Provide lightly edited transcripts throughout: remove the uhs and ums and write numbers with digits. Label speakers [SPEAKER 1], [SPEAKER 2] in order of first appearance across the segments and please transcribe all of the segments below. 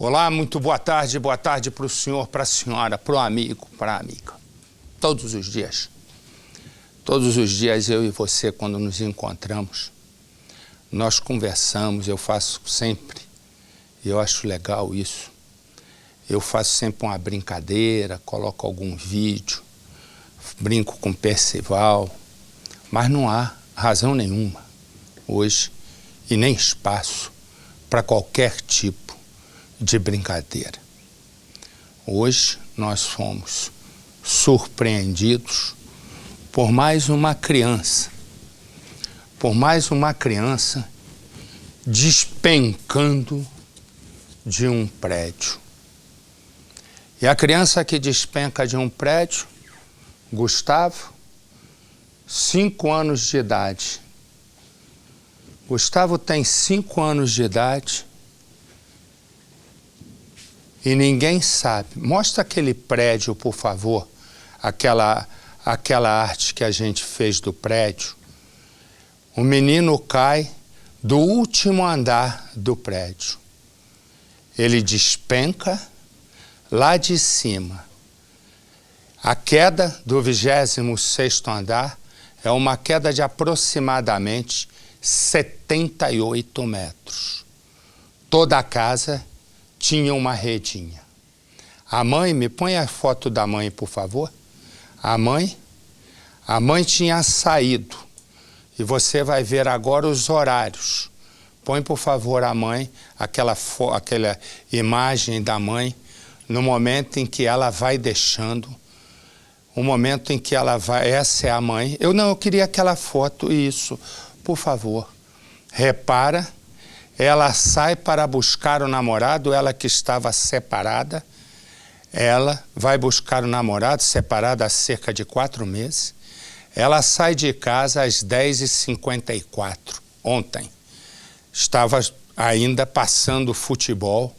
[SPEAKER 1] Olá, muito boa tarde para o senhor, para a senhora, para o amigo, para a amiga. Todos os dias eu e você, quando nos encontramos, nós conversamos, eu faço sempre, e eu acho legal isso, eu faço sempre uma brincadeira, coloco algum vídeo, brinco com Percival, mas não há razão nenhuma hoje e nem espaço para qualquer tipo de brincadeira. Hoje nós fomos surpreendidos por mais uma criança despencando de um prédio. E a criança que despenca de um prédio, Gustavo, 5 anos de idade. Gustavo tem 5 anos de idade e ninguém sabe. Mostra aquele prédio, por favor, aquela arte que a gente fez do prédio. O menino cai do último andar do prédio. Ele despenca lá de cima. A queda do 26º andar é uma queda de aproximadamente 78 metros. Toda a casa tinha uma redinha. A mãe, me põe a foto da mãe, por favor. A mãe tinha saído. E você vai ver agora os horários. Põe, por favor, a mãe, aquela imagem da mãe, no momento em que ela vai deixando. O momento em que ela vai... Essa é a mãe. Eu queria aquela foto, isso, por favor. Repara, ela sai para buscar o namorado, ela que estava separada. Ela vai buscar o namorado, separada há cerca de 4 meses. Ela sai de casa às 10h54, ontem. Estava ainda passando futebol,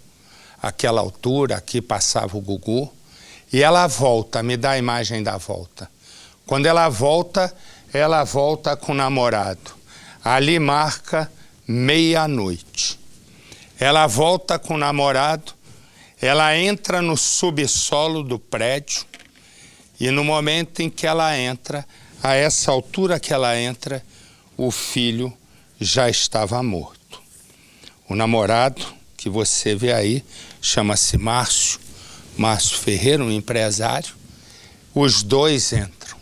[SPEAKER 1] àquela altura, aqui passava o Gugu. E ela volta, me dá a imagem da volta. Quando ela volta com o namorado. Ali marca meia-noite. Ela volta com o namorado, ela entra no subsolo do prédio e no momento em que ela entra, a essa altura que ela entra, o filho já estava morto. O namorado que você vê aí chama-se Márcio Ferreira, um empresário. Os dois entram.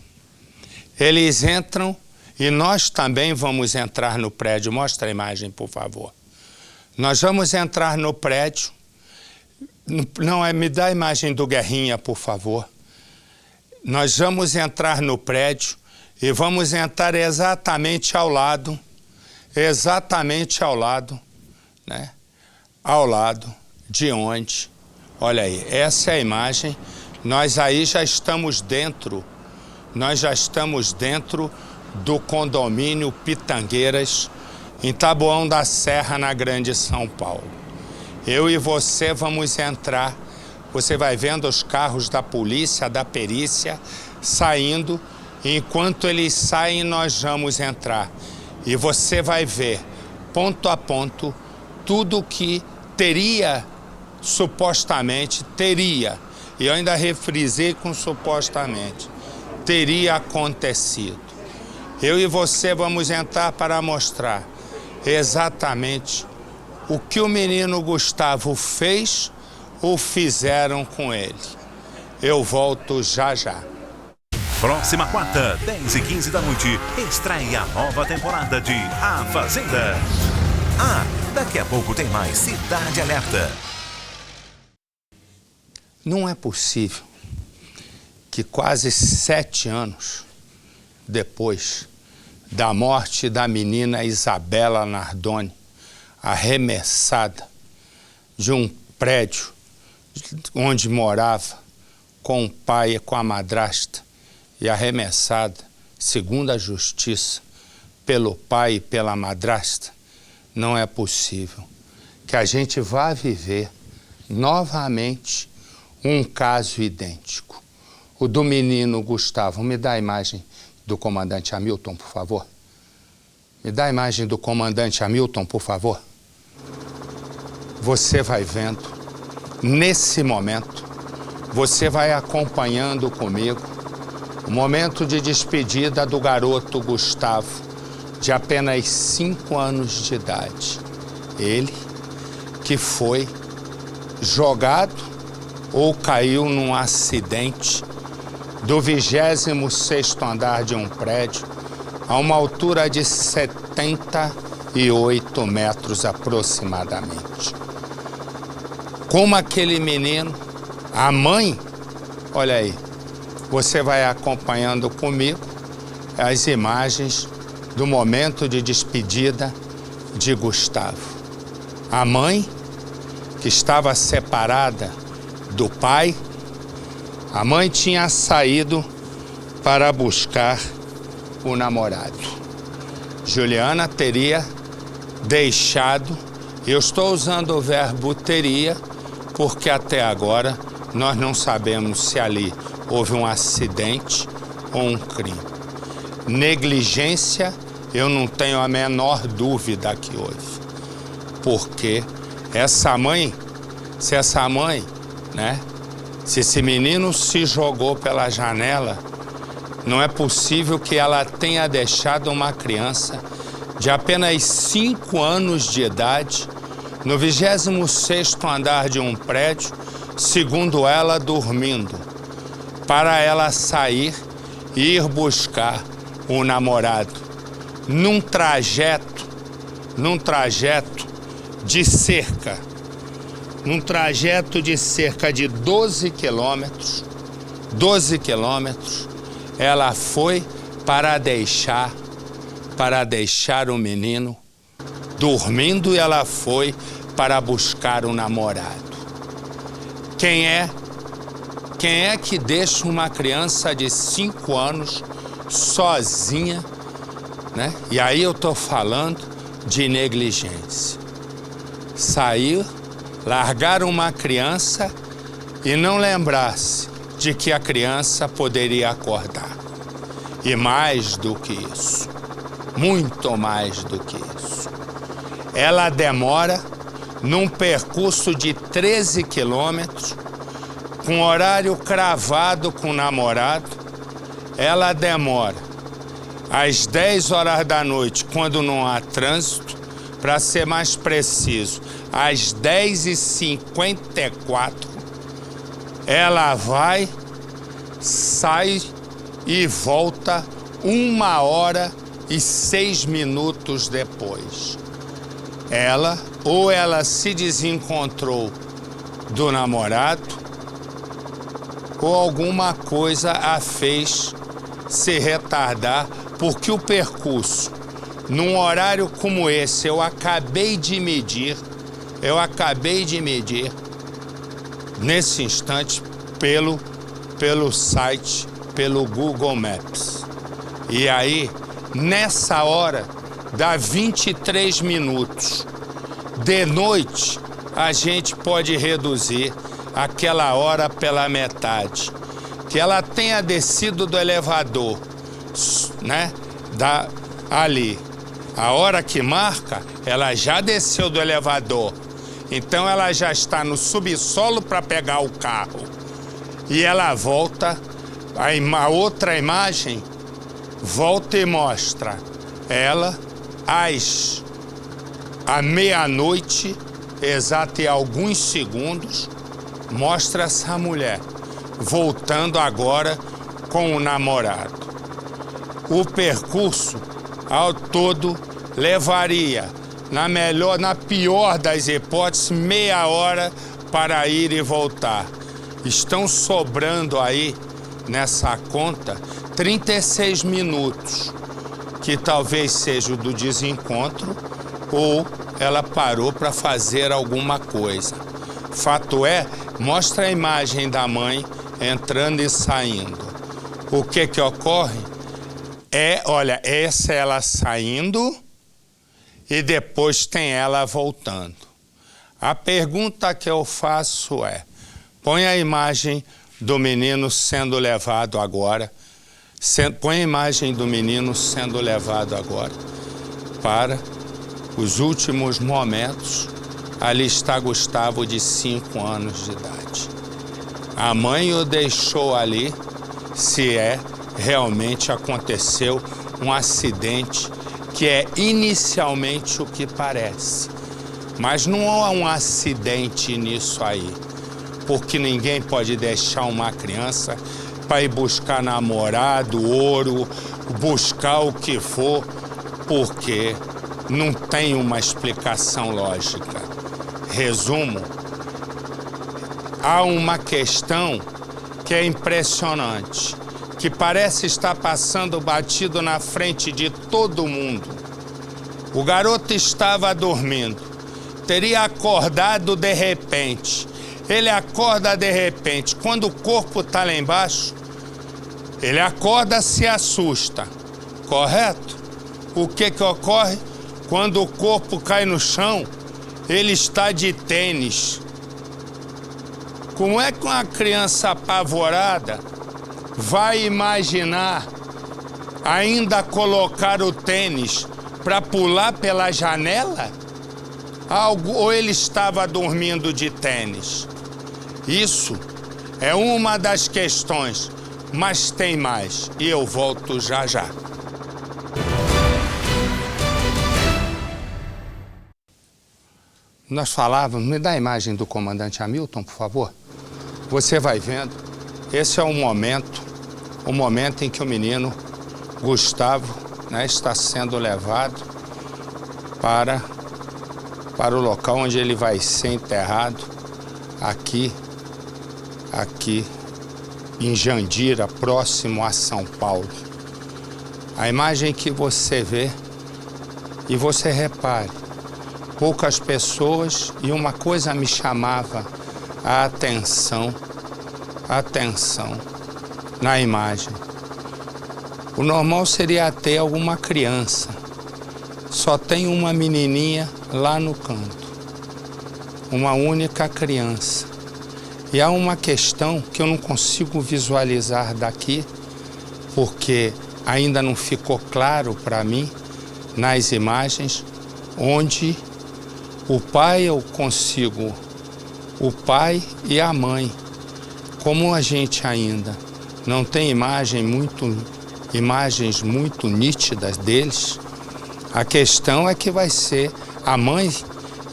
[SPEAKER 1] Eles entram e nós também vamos entrar no prédio. Mostra a imagem, por favor. Nós vamos entrar no prédio. Me dá a imagem do Guerrinha, por favor. Nós vamos entrar no prédio e vamos entrar exatamente ao lado, né? Ao lado de onde, olha aí, essa é a imagem, nós aí já estamos dentro, do condomínio Pitangueiras, em Taboão da Serra, na Grande São Paulo. Eu e você vamos entrar, você vai vendo os carros da polícia, da perícia, saindo. Enquanto eles saem, nós vamos entrar. E você vai ver, ponto a ponto, tudo que supostamente teria, e eu ainda refrisei com supostamente, teria acontecido. Eu e você vamos entrar para mostrar exatamente o que o menino Gustavo fez ou fizeram com ele. Eu volto já já.
[SPEAKER 2] Próxima quarta, 10h15 da noite, estreia a nova temporada de A Fazenda. Daqui a pouco tem mais Cidade Alerta.
[SPEAKER 1] Não é possível que quase 7 anos depois da morte da menina Isabela Nardoni, arremessada de um prédio onde morava com o pai e com a madrasta, e arremessada, segundo a justiça, pelo pai e pela madrasta, não é possível que a gente vá viver novamente um caso idêntico. O do menino Gustavo. Me dá a imagem do comandante Hamilton, por favor. Me dá a imagem do comandante Hamilton, por favor. Você vai vendo nesse momento, você vai acompanhando comigo o momento de despedida do garoto Gustavo, de apenas 5 anos de idade. Ele que foi jogado ou caiu num acidente do 26º andar de um prédio, a uma altura de 78 metros aproximadamente. Como aquele menino, a mãe, olha aí, você vai acompanhando comigo as imagens do momento de despedida de Gustavo. A mãe, que estava separada do pai, a mãe tinha saído para buscar o namorado. Juliana teria deixado, eu estou usando o verbo teria, porque até agora nós não sabemos se ali houve um acidente ou um crime. Negligência, eu não tenho a menor dúvida que houve. Porque se esse menino se jogou pela janela, não é possível que ela tenha deixado uma criança de apenas 5 anos de idade no 26º andar de um prédio, segundo ela, dormindo, para ela sair e ir buscar o namorado num trajeto de cerca de 12 quilômetros, ela foi para deixar o menino dormindo, e ela foi para buscar o namorado. Quem é que deixa uma criança de 5 anos sozinha, né? E aí eu estou falando de negligência. Sair, largar uma criança e não lembrar-se de que a criança poderia acordar. E mais do que isso, muito mais do que isso, ela demora num percurso de 13 quilômetros, com horário cravado com o namorado. Ela demora às 10 horas da noite, quando não há trânsito, para ser mais preciso, às 10h54, ela vai, sai e volta 1h06 depois. Ela se desencontrou do namorado, ou alguma coisa a fez se retardar, porque o percurso, num horário como esse, eu acabei de medir nesse instante pelo site, pelo Google Maps. E aí, nessa hora, dá 23 minutos. De noite, a gente pode reduzir aquela hora pela metade. Que ela tenha descido do elevador, né? Ali. A hora que marca, ela já desceu do elevador. Então ela já está no subsolo para pegar o carro. E ela volta, a outra imagem volta e mostra ela à meia-noite, exato, e alguns segundos, mostra essa mulher voltando agora com o namorado. O percurso ao todo levaria, na pior das hipóteses, meia hora para ir e voltar. Estão sobrando aí, nessa conta, 36 minutos, que talvez seja o do desencontro, ou ela parou para fazer alguma coisa. Fato é, mostra a imagem da mãe entrando e saindo. O que ocorre? Olha, essa é ela saindo e depois tem ela voltando. A pergunta que eu faço é, põe a imagem do menino sendo levado agora, põe a imagem do menino sendo levado agora para os últimos momentos ali está Gustavo, de 5 anos de idade. A mãe o deixou ali, se realmente aconteceu um acidente, que é inicialmente o que parece. Mas não há um acidente nisso aí, porque ninguém pode deixar uma criança para ir buscar namorado, ouro, buscar o que for, porque não tem uma explicação lógica. Resumo, há uma questão que é impressionante, que parece estar passando batido na frente de todo mundo. O garoto estava dormindo, teria acordado de repente. Ele acorda de repente, quando o corpo está lá embaixo, ele acorda, se assusta, correto? O que ocorre? Quando o corpo cai no chão, ele está de tênis. Como é que uma criança apavorada vai imaginar ainda colocar o tênis para pular pela janela? Ou ele estava dormindo de tênis? Isso é uma das questões, mas tem mais, e eu volto já já. Nós falávamos, me dá a imagem do comandante Hamilton, por favor. Você vai vendo, esse é o momento em que o menino Gustavo, né, está sendo levado para o local onde ele vai ser enterrado, aqui em Jandira, próximo a São Paulo. A imagem que você vê, e você repare, poucas pessoas, e uma coisa me chamava a atenção na imagem. O normal seria ter alguma criança, só tem uma menininha lá no canto, uma única criança. E há uma questão que eu não consigo visualizar daqui, porque ainda não ficou claro para mim nas imagens, onde o pai eu consigo, o pai e a mãe. Como a gente ainda não tem imagens muito nítidas deles, a questão é que vai ser, a mãe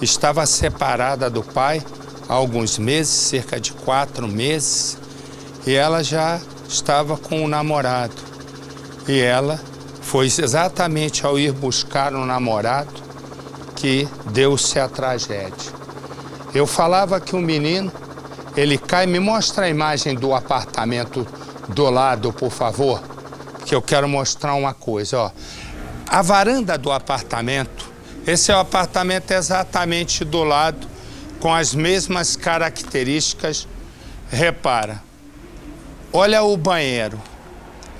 [SPEAKER 1] estava separada do pai há alguns meses, cerca de 4 meses, e ela já estava com o namorado. E ela foi exatamente ao ir buscar um namorado que deu-se a tragédia. Eu falava que o menino, ele cai, me mostra a imagem do apartamento do lado, por favor, que eu quero mostrar uma coisa, ó. A varanda do apartamento, esse é o apartamento exatamente do lado, com as mesmas características. Repara, olha o banheiro,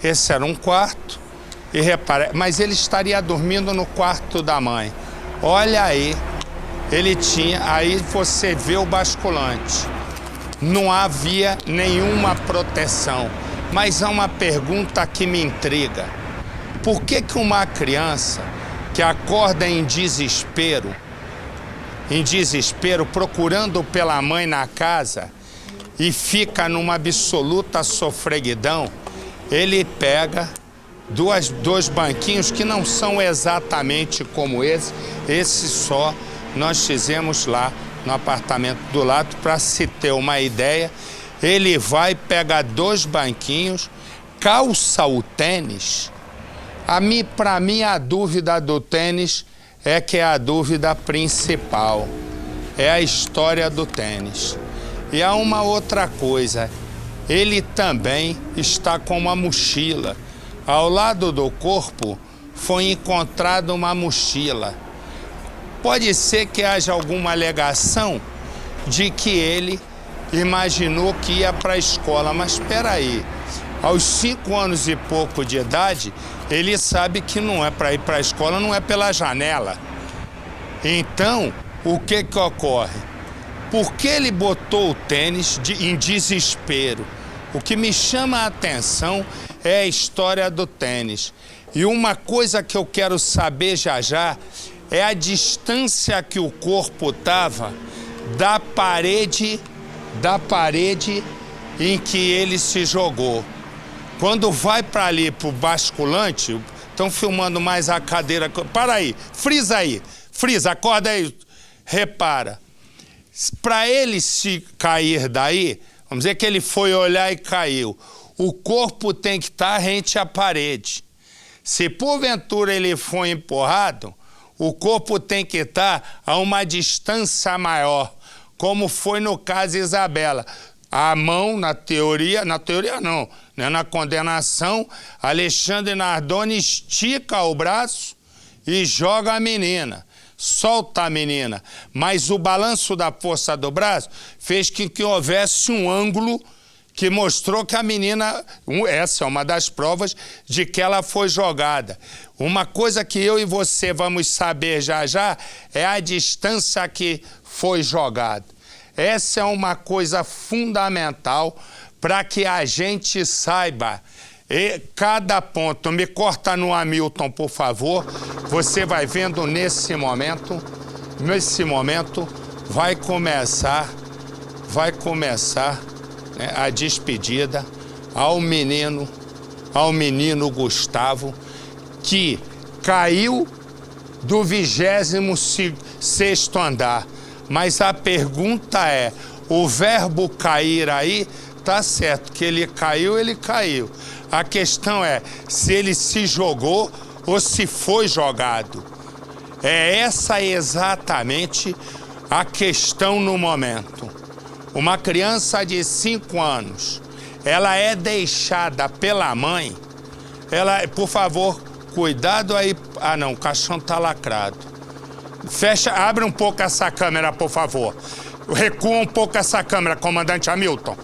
[SPEAKER 1] esse era um quarto, e repara, mas ele estaria dormindo no quarto da mãe. Olha aí, ele tinha, aí você vê o basculante. Não havia nenhuma proteção, mas há uma pergunta que me intriga. Por que uma criança que acorda em desespero, procurando pela mãe na casa e fica numa absoluta sofreguidão, ele pega dois banquinhos que não são exatamente como esse só nós fizemos lá no apartamento do lado, para se ter uma ideia. Ele vai, pega 2 banquinhos, calça o tênis. Para mim, a dúvida do tênis é que é a dúvida principal. É a história do tênis. E há uma outra coisa. Ele também está com uma mochila. Ao lado do corpo foi encontrada uma mochila. Pode ser que haja alguma alegação de que ele imaginou que ia para a escola, mas espera aí. Aos 5 anos e pouco de idade, ele sabe que não é para ir para a escola, não é pela janela. Então, o que ocorre? Por que ele botou o tênis em desespero? O que me chama a atenção é a história do tênis. E uma coisa que eu quero saber já é a distância que o corpo estava da parede em que ele se jogou. Quando vai para ali, para o basculante, estão filmando mais a cadeira. Para aí, frisa, acorda aí, repara. Para ele se cair daí, vamos dizer que ele foi olhar e caiu, o corpo tem que estar rente à parede. Se porventura ele foi empurrado, o corpo tem que estar a uma distância maior, como foi no caso de Isabela. A mão, na teoria não, né? Na condenação, Alexandre Nardoni estica o braço e joga a menina, solta a menina. Mas o balanço da força do braço fez que houvesse um ângulo que mostrou que a menina, essa é uma das provas de que ela foi jogada. Uma coisa que eu e você vamos saber já já é a distância que foi jogada. Essa é uma coisa fundamental para que a gente saiba cada ponto. Me corta no Hamilton, por favor. Você vai vendo nesse momento vai começar né, a despedida ao menino Gustavo, que caiu do 26º andar. Mas a pergunta é, o verbo cair aí, tá certo, que ele caiu. A questão é se ele se jogou ou se foi jogado. É essa exatamente a questão no momento. Uma criança de 5 anos, ela é deixada pela mãe, por favor, cuidado aí, o caixão tá lacrado. Fecha, abre um pouco essa câmera, por favor. Recua um pouco essa câmera, comandante Hamilton,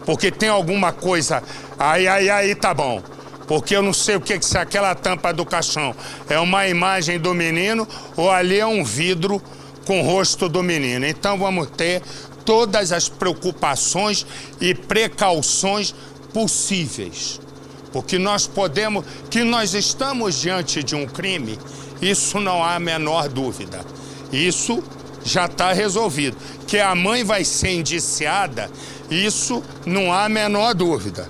[SPEAKER 1] porque tem alguma coisa... Aí, tá bom. Porque eu não sei o que se aquela tampa do caixão é uma imagem do menino ou ali é um vidro com o rosto do menino. Então vamos ter todas as preocupações e precauções possíveis. Porque nós estamos diante de um crime, isso não há a menor dúvida. Isso já está resolvido. Que a mãe vai ser indiciada, isso não há a menor dúvida,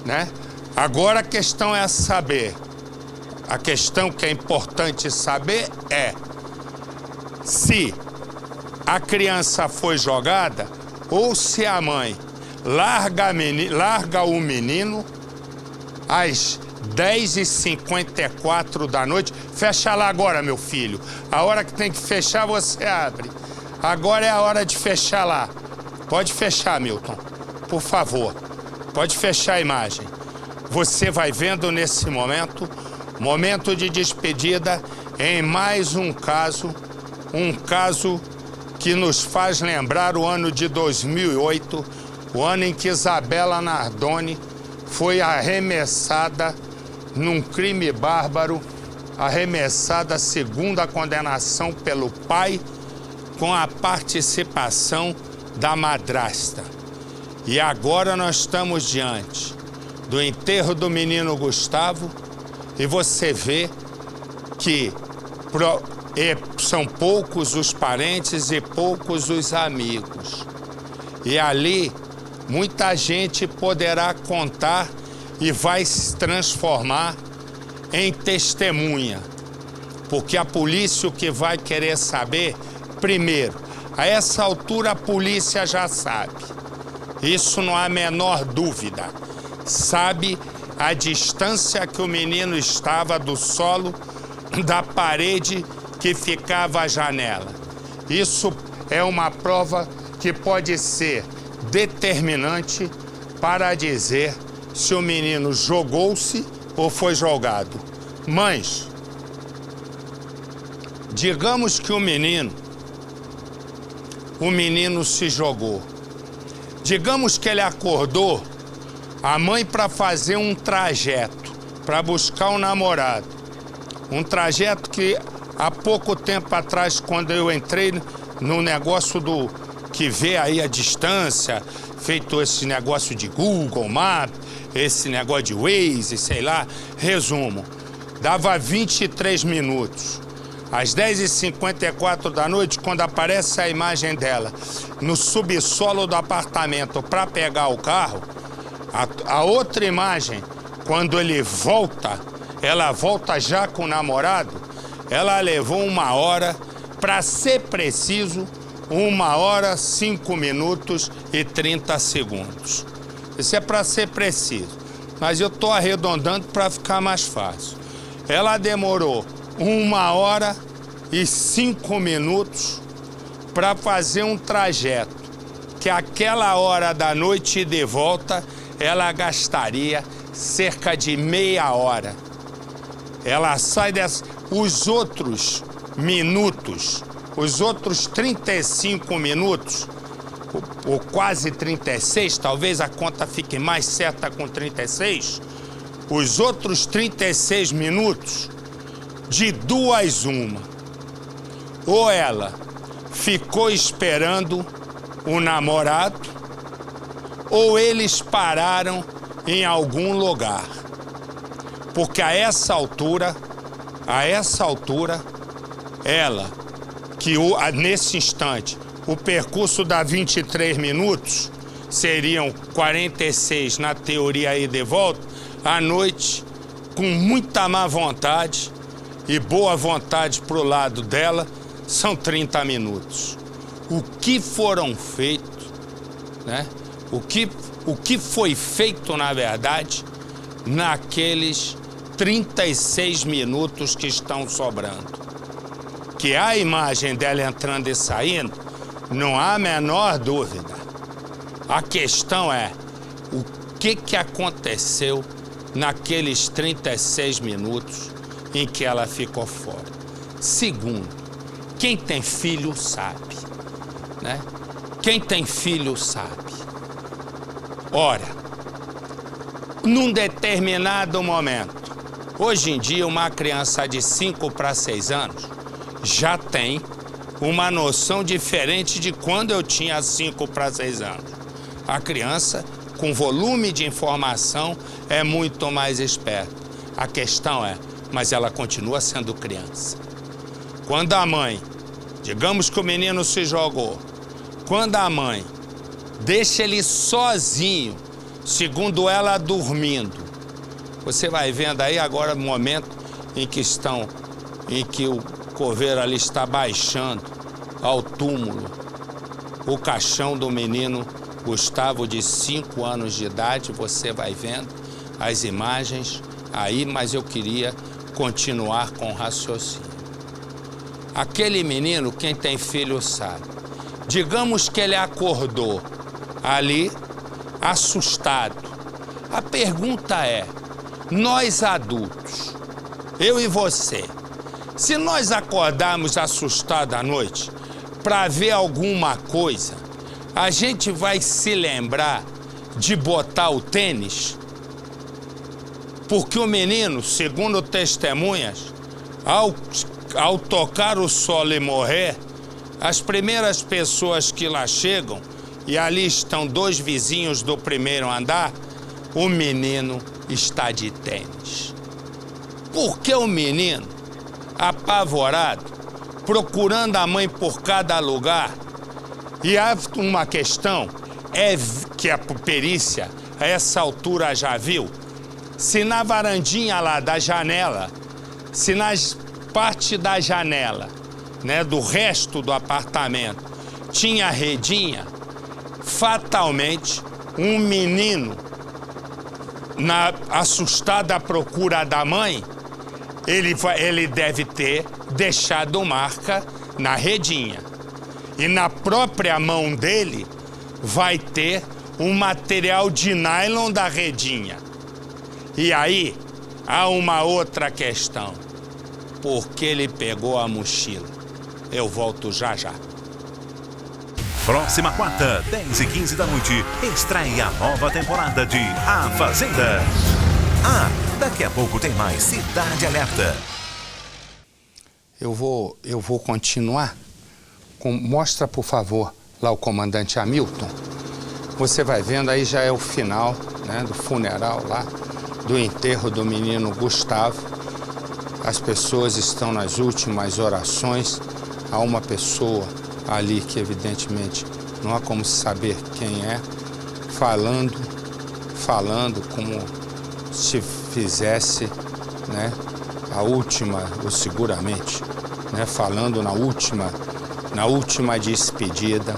[SPEAKER 1] né? Agora a questão é saber. A questão que é importante saber é se a criança foi jogada ou se a mãe larga o menino às 10h54 da noite. Fecha lá agora, meu filho. A hora que tem que fechar, você abre. Agora é a hora de fechar lá. Pode fechar, Milton, por favor. Pode fechar a imagem. Você vai vendo nesse momento de despedida em mais um caso que nos faz lembrar o ano de 2008, o ano em que Isabela Nardoni foi arremessada num crime bárbaro, arremessada segundo a condenação pelo pai, com a participação da madrasta. E agora nós estamos diante do enterro do menino Gustavo e você vê que são poucos os parentes e poucos os amigos. E ali muita gente poderá contar e vai se transformar em testemunha. Porque a polícia o que vai querer saber, primeiro, a essa altura a polícia já sabe. Isso não há a menor dúvida. Sabe a distância que o menino estava do solo, da parede que ficava a janela. Isso é uma prova que pode ser determinante para dizer se o menino jogou-se ou foi jogado. Mães, digamos que o menino se jogou. Digamos que ele acordou a mãe para fazer um trajeto, para buscar um namorado. Um trajeto que há pouco tempo atrás, quando eu entrei no negócio que vê aí a distância, feito esse negócio de Google Maps, esse negócio de Waze, sei lá, resumo, dava 23 minutos. às 10h54 da noite, quando aparece a imagem dela no subsolo do apartamento para pegar o carro, a outra imagem, quando ele volta, ela volta já com o namorado, ela levou 1 hora, para ser preciso, 1 hora, 5 minutos e 30 segundos. Isso é para ser preciso, mas eu estou arredondando para ficar mais fácil. Ela demorou 1 hora e 5 minutos para fazer um trajeto que aquela hora da noite e de volta ela gastaria cerca de meia hora. Ela sai dessa... Os outros minutos, os outros 35 minutos, ou quase 36, talvez a conta fique mais certa com 36, os outros 36 minutos, de duas uma, ou ela ficou esperando o namorado, ou eles pararam em algum lugar. Porque a essa altura, ela, nesse instante, o percurso dá 23 minutos, seriam 46 na teoria aí de volta, à noite, com muita má vontade e boa vontade pro lado dela, são 30 minutos. O que foram feitos, né? O que foi feito, na verdade, naqueles 36 minutos que estão sobrando. Que a imagem dela entrando e saindo, não há a menor dúvida. A questão é, o que aconteceu naqueles 36 minutos em que ela ficou fora? Segundo, quem tem filho sabe, né? Quem tem filho sabe. Ora, num determinado momento, hoje em dia uma criança de 5 para 6 anos já tem uma noção diferente de quando eu tinha 5 para 6 anos. A criança, com volume de informação, é muito mais esperta. A questão é, mas ela continua sendo criança. Quando a mãe, digamos que o menino se jogou, quando a mãe deixa ele sozinho, segundo ela dormindo, você vai vendo aí agora o momento em que o coveiro ali está baixando ao túmulo o caixão do menino Gustavo, de 5 anos de idade. Você vai vendo as imagens aí, mas eu queria continuar com o raciocínio. Aquele menino, quem tem filho sabe. Digamos que ele acordou ali, assustado. A pergunta é, nós adultos, eu e você, se nós acordarmos assustados à noite para ver alguma coisa, a gente vai se lembrar de botar o tênis? Porque o menino, segundo testemunhas, ao tocar o solo e morrer, as primeiras pessoas que lá chegam, e ali estão 2 vizinhos do primeiro andar, o menino está de tênis. Por que o menino, apavorado, procurando a mãe por cada lugar? E há uma questão, que a perícia, a essa altura, já viu, se na varandinha lá da janela, se na parte da janela, né, do resto do apartamento, tinha redinha, fatalmente, um menino, assustado à procura da mãe, ele deve ter deixado marca na redinha. E na própria mão dele vai ter um material de nylon da redinha. E aí, há uma outra questão. Por que ele pegou a mochila? Eu volto já já.
[SPEAKER 2] Próxima quarta, 10h15 da noite, estreia a nova temporada de A Fazenda. Daqui a pouco tem mais Cidade Alerta.
[SPEAKER 1] Eu vou continuar. Mostra, por favor, lá o comandante Hamilton. Você vai vendo, aí já é o final, né, do funeral lá, do enterro do menino Gustavo. as pessoas estão nas últimas orações. Há uma pessoa ali que evidentemente não há como saber quem é, falando como se fizesse, né, a última, ou seguramente, né, falando na última despedida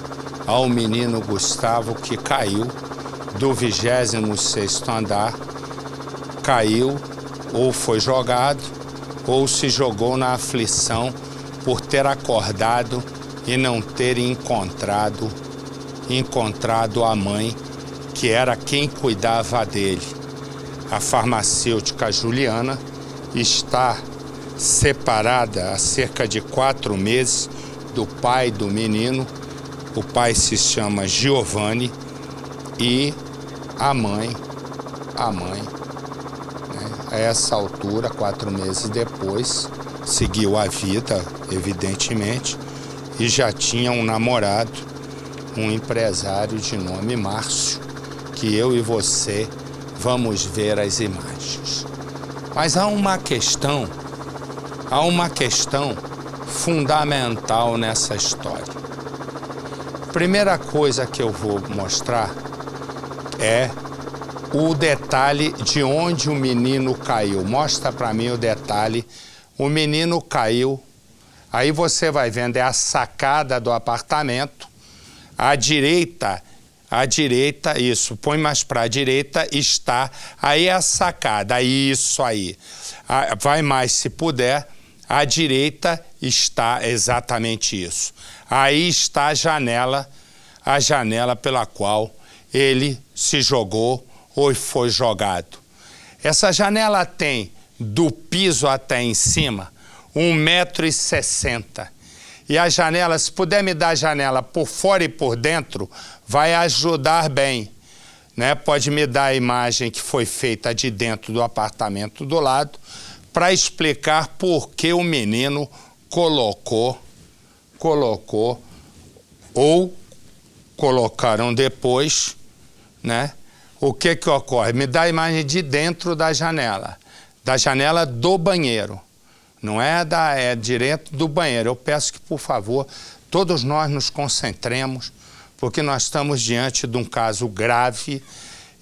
[SPEAKER 1] ao menino Gustavo, que caiu do 26º andar, caiu ou foi jogado ou se jogou na aflição por ter acordado e não ter encontrado a mãe, que era quem cuidava dele. A farmacêutica Juliana está separada há cerca de 4 meses do pai do menino. O pai se chama Giovanni e a mãe, a essa altura, 4 meses depois, seguiu a vida, evidentemente, e já tinha um namorado, um empresário de nome Márcio, que eu e você vamos ver as imagens. Mas há uma questão fundamental nessa história. A primeira coisa que eu vou mostrar é o detalhe de onde o menino caiu. Mostra para mim o detalhe. O menino caiu, aí você vai vendo, é a sacada do apartamento. À direita, isso, põe mais para a direita, está, aí é a sacada, isso aí. Vai mais se puder, à direita está exatamente isso. Aí está a janela pela qual ele se jogou ou foi jogado. Essa janela tem, do piso até em cima, 1,60 m. E a janela, se puder me dar a janela por fora e por dentro, vai ajudar bem, né? Pode me dar a imagem que foi feita de dentro do apartamento do lado, para explicar por que o menino colocou, ou colocaram depois, né? O que ocorre? Me dá a imagem de dentro da janela do banheiro. Não é direto do banheiro. Eu peço que, por favor, todos nós nos concentremos, porque nós estamos diante de um caso grave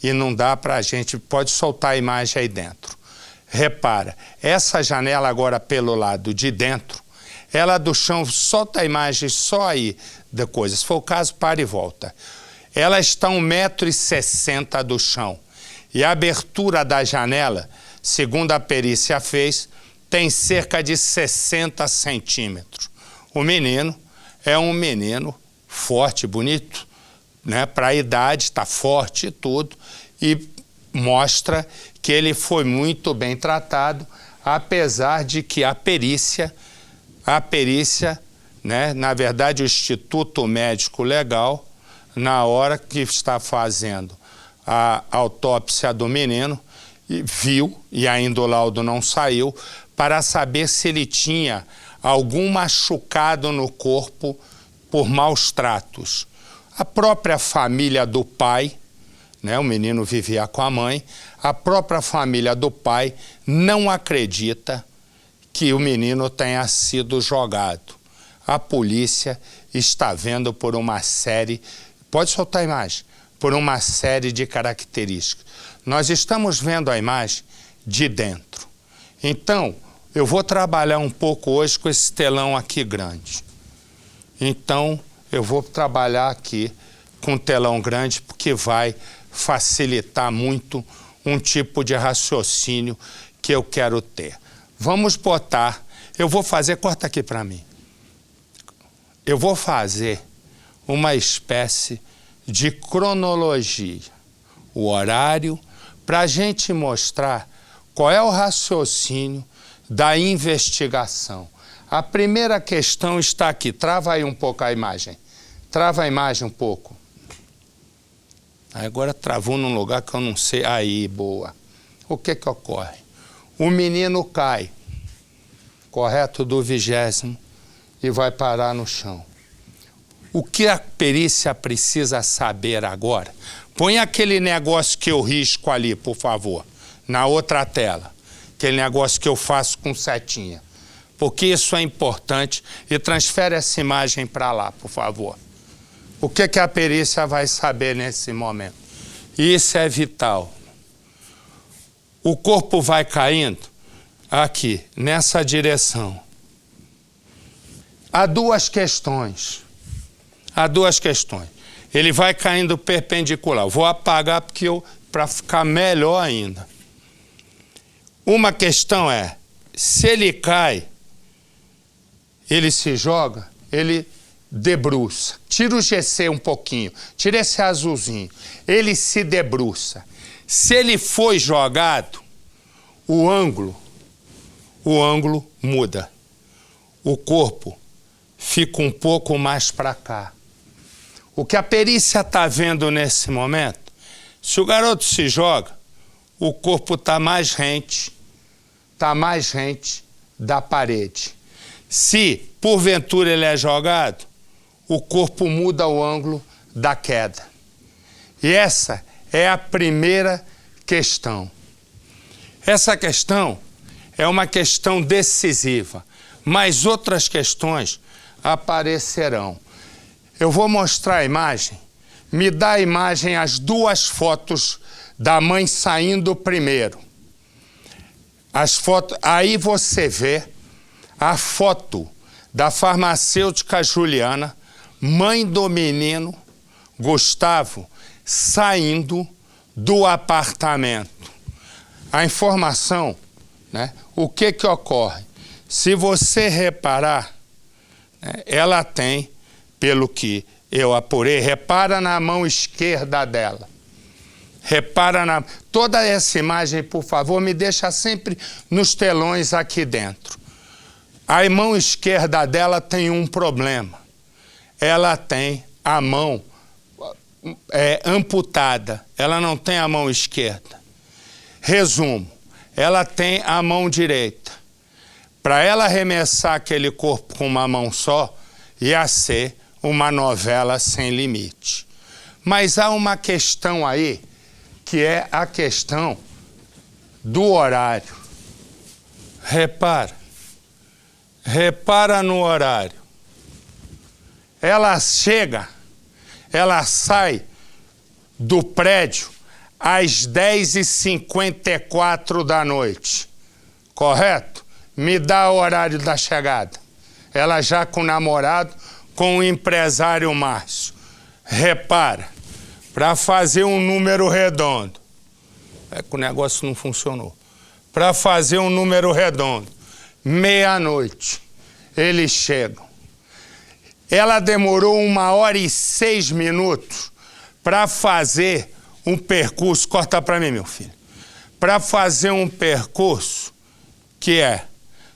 [SPEAKER 1] e não dá para a gente... Pode soltar a imagem aí dentro. Repara, essa janela agora pelo lado de dentro, ela do chão, solta a imagem só aí da coisa. Se for o caso, para e volta. Ela está 1,60 m do chão. E a abertura da janela, segundo a perícia fez, tem cerca de 60 centímetros. O menino é um menino forte, bonito, né? Para a idade, está forte e tudo, e mostra que ele foi muito bem tratado, apesar de que a perícia, né? Na verdade, o Instituto Médico Legal, na hora que está fazendo a autópsia do menino, viu, e ainda o laudo não saiu, para saber se ele tinha algum machucado no corpo por maus tratos. A própria família do pai, né, o menino vivia com a mãe, a própria família do pai não acredita que o menino tenha sido jogado. A polícia está vendo por uma série, pode soltar a imagem, por uma série de características. Nós estamos vendo a imagem de dentro. Então, eu vou trabalhar um pouco hoje com esse telão aqui grande. Então, eu vou trabalhar aqui com um telão grande, porque vai facilitar muito um tipo de raciocínio que eu quero ter. Vamos botar, eu vou fazer, corta aqui para mim. Eu vou fazer uma espécie de cronologia, o horário, para a gente mostrar qual é o raciocínio da investigação. A primeira questão está aqui. Trava aí um pouco a imagem. Trava a imagem um pouco. Agora travou num lugar que eu não sei. Aí, boa. O que ocorre? O menino cai, correto, do 20º e vai parar no chão. O que a perícia precisa saber agora? Põe aquele negócio que eu risco ali, por favor, na outra tela. aquele negócio que eu faço com setinha. Porque isso é importante. E transfere essa imagem para lá, por favor. O que a perícia vai saber nesse momento? Isso é vital. O corpo vai caindo aqui, nessa direção. Há duas questões. Ele vai caindo perpendicular. Eu vou apagar para ficar melhor ainda. Uma questão é, se ele cai, ele se joga, ele debruça. Tira o GC um pouquinho, tira esse azulzinho. Ele se debruça. Se ele foi jogado, o ângulo muda. O corpo fica um pouco mais para cá. O que a perícia está vendo nesse momento, se o garoto se joga, o corpo está mais rente da parede. Se, porventura, ele é jogado, o corpo muda o ângulo da queda. E essa é a primeira questão. Essa questão é uma questão decisiva, mas outras questões aparecerão. Eu vou mostrar a imagem. Me dá a imagem, as duas fotos da mãe saindo primeiro. As fotos, aí você vê a foto da farmacêutica Juliana, mãe do menino Gustavo, saindo do apartamento. A informação, né? O que ocorre? Se você reparar, né, ela tem, pelo que eu apurei, repara na mão esquerda dela. Toda essa imagem, por favor, me deixa sempre nos telões aqui dentro. A mão esquerda dela tem um problema. Ela tem a mão amputada. Ela não tem a mão esquerda. Resumo, ela tem a mão direita. Para ela arremessar aquele corpo com uma mão só, ia ser uma novela sem limite. Mas há uma questão aí, que é a questão do horário. Repara no horário. Ela sai do prédio às 10h54 da noite, correto? Me dá o horário da chegada. Ela já com o namorado, com o empresário Márcio. Repara, para fazer um número redondo. É que o negócio não funcionou. Para fazer um número redondo, meia-noite, eles chegam. Ela demorou 1h06 para fazer um percurso, corta para mim, meu filho, para fazer um percurso que é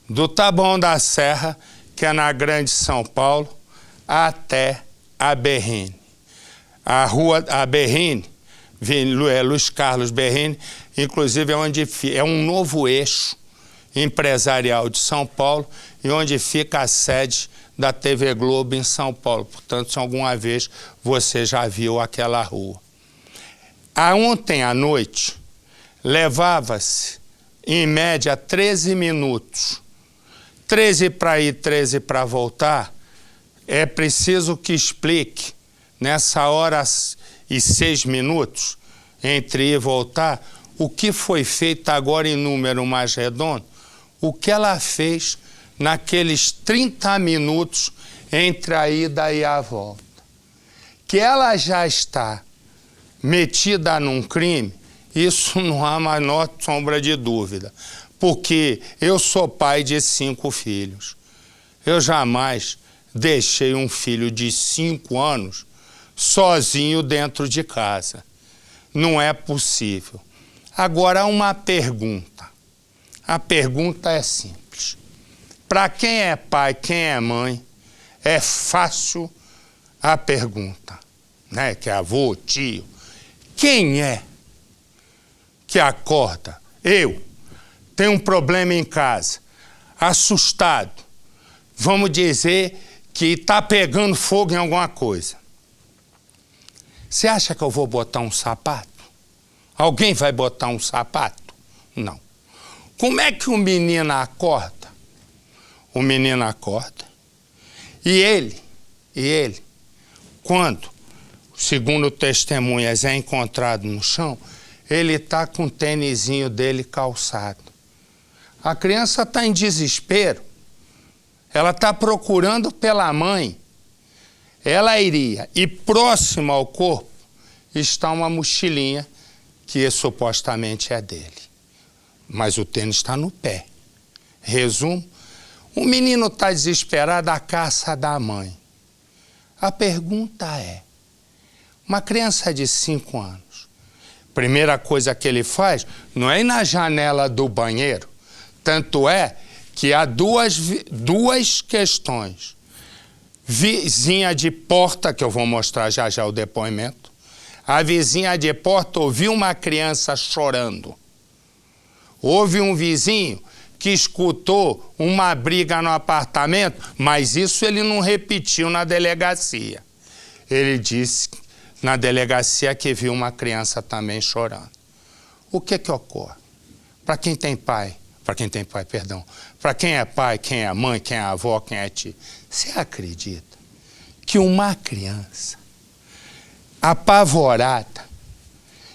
[SPEAKER 1] do Taboão da Serra, que é na Grande São Paulo, até a Berrini. A Berrini, Luiz Carlos Berrini, inclusive é um novo eixo empresarial de São Paulo e onde fica a sede da TV Globo em São Paulo. Portanto, se alguma vez você já viu aquela rua. Ontem à noite, levava-se, em média, 13 minutos. 13 para ir, 13 para voltar. É preciso que explique, nessa hora e 6 minutos, entre ir e voltar, o que foi feito agora em número mais redondo, o que ela fez naqueles 30 minutos entre a ida e a volta. Que ela já está metida num crime, isso não há a menor sombra de dúvida, porque eu sou pai de 5 filhos. Eu jamais deixei um filho de 5 anos sozinho dentro de casa. Não é possível. Agora, uma pergunta. A pergunta é simples. Para quem é pai, quem é mãe, é fácil a pergunta, né? Que é avô, tio. Quem é que acorda? Eu tenho um problema em casa, assustado. Vamos dizer que está pegando fogo em alguma coisa. Você acha que eu vou botar um sapato? Alguém vai botar um sapato? Não. Como é que o menino acorda? O menino acorda e ele, quando, segundo testemunhas, é encontrado no chão, ele está com o tênisinho dele calçado. A criança está em desespero. Ela está procurando pela mãe. Ela iria, e próximo ao corpo está uma mochilinha que supostamente é dele. Mas o tênis está no pé. Resumo, o menino está desesperado à caça da mãe. A pergunta é, uma criança de 5 anos, primeira coisa que ele faz não é ir na janela do banheiro, tanto é que há duas questões. Vizinha de porta, que eu vou mostrar já já o depoimento, a vizinha de porta ouviu uma criança chorando. Houve um vizinho que escutou uma briga no apartamento, mas isso ele não repetiu na delegacia. Ele disse na delegacia que viu uma criança também chorando. O que ocorre? Para quem tem pai, para quem é pai, quem é mãe, quem é avó, quem é tio, você acredita que uma criança apavorada,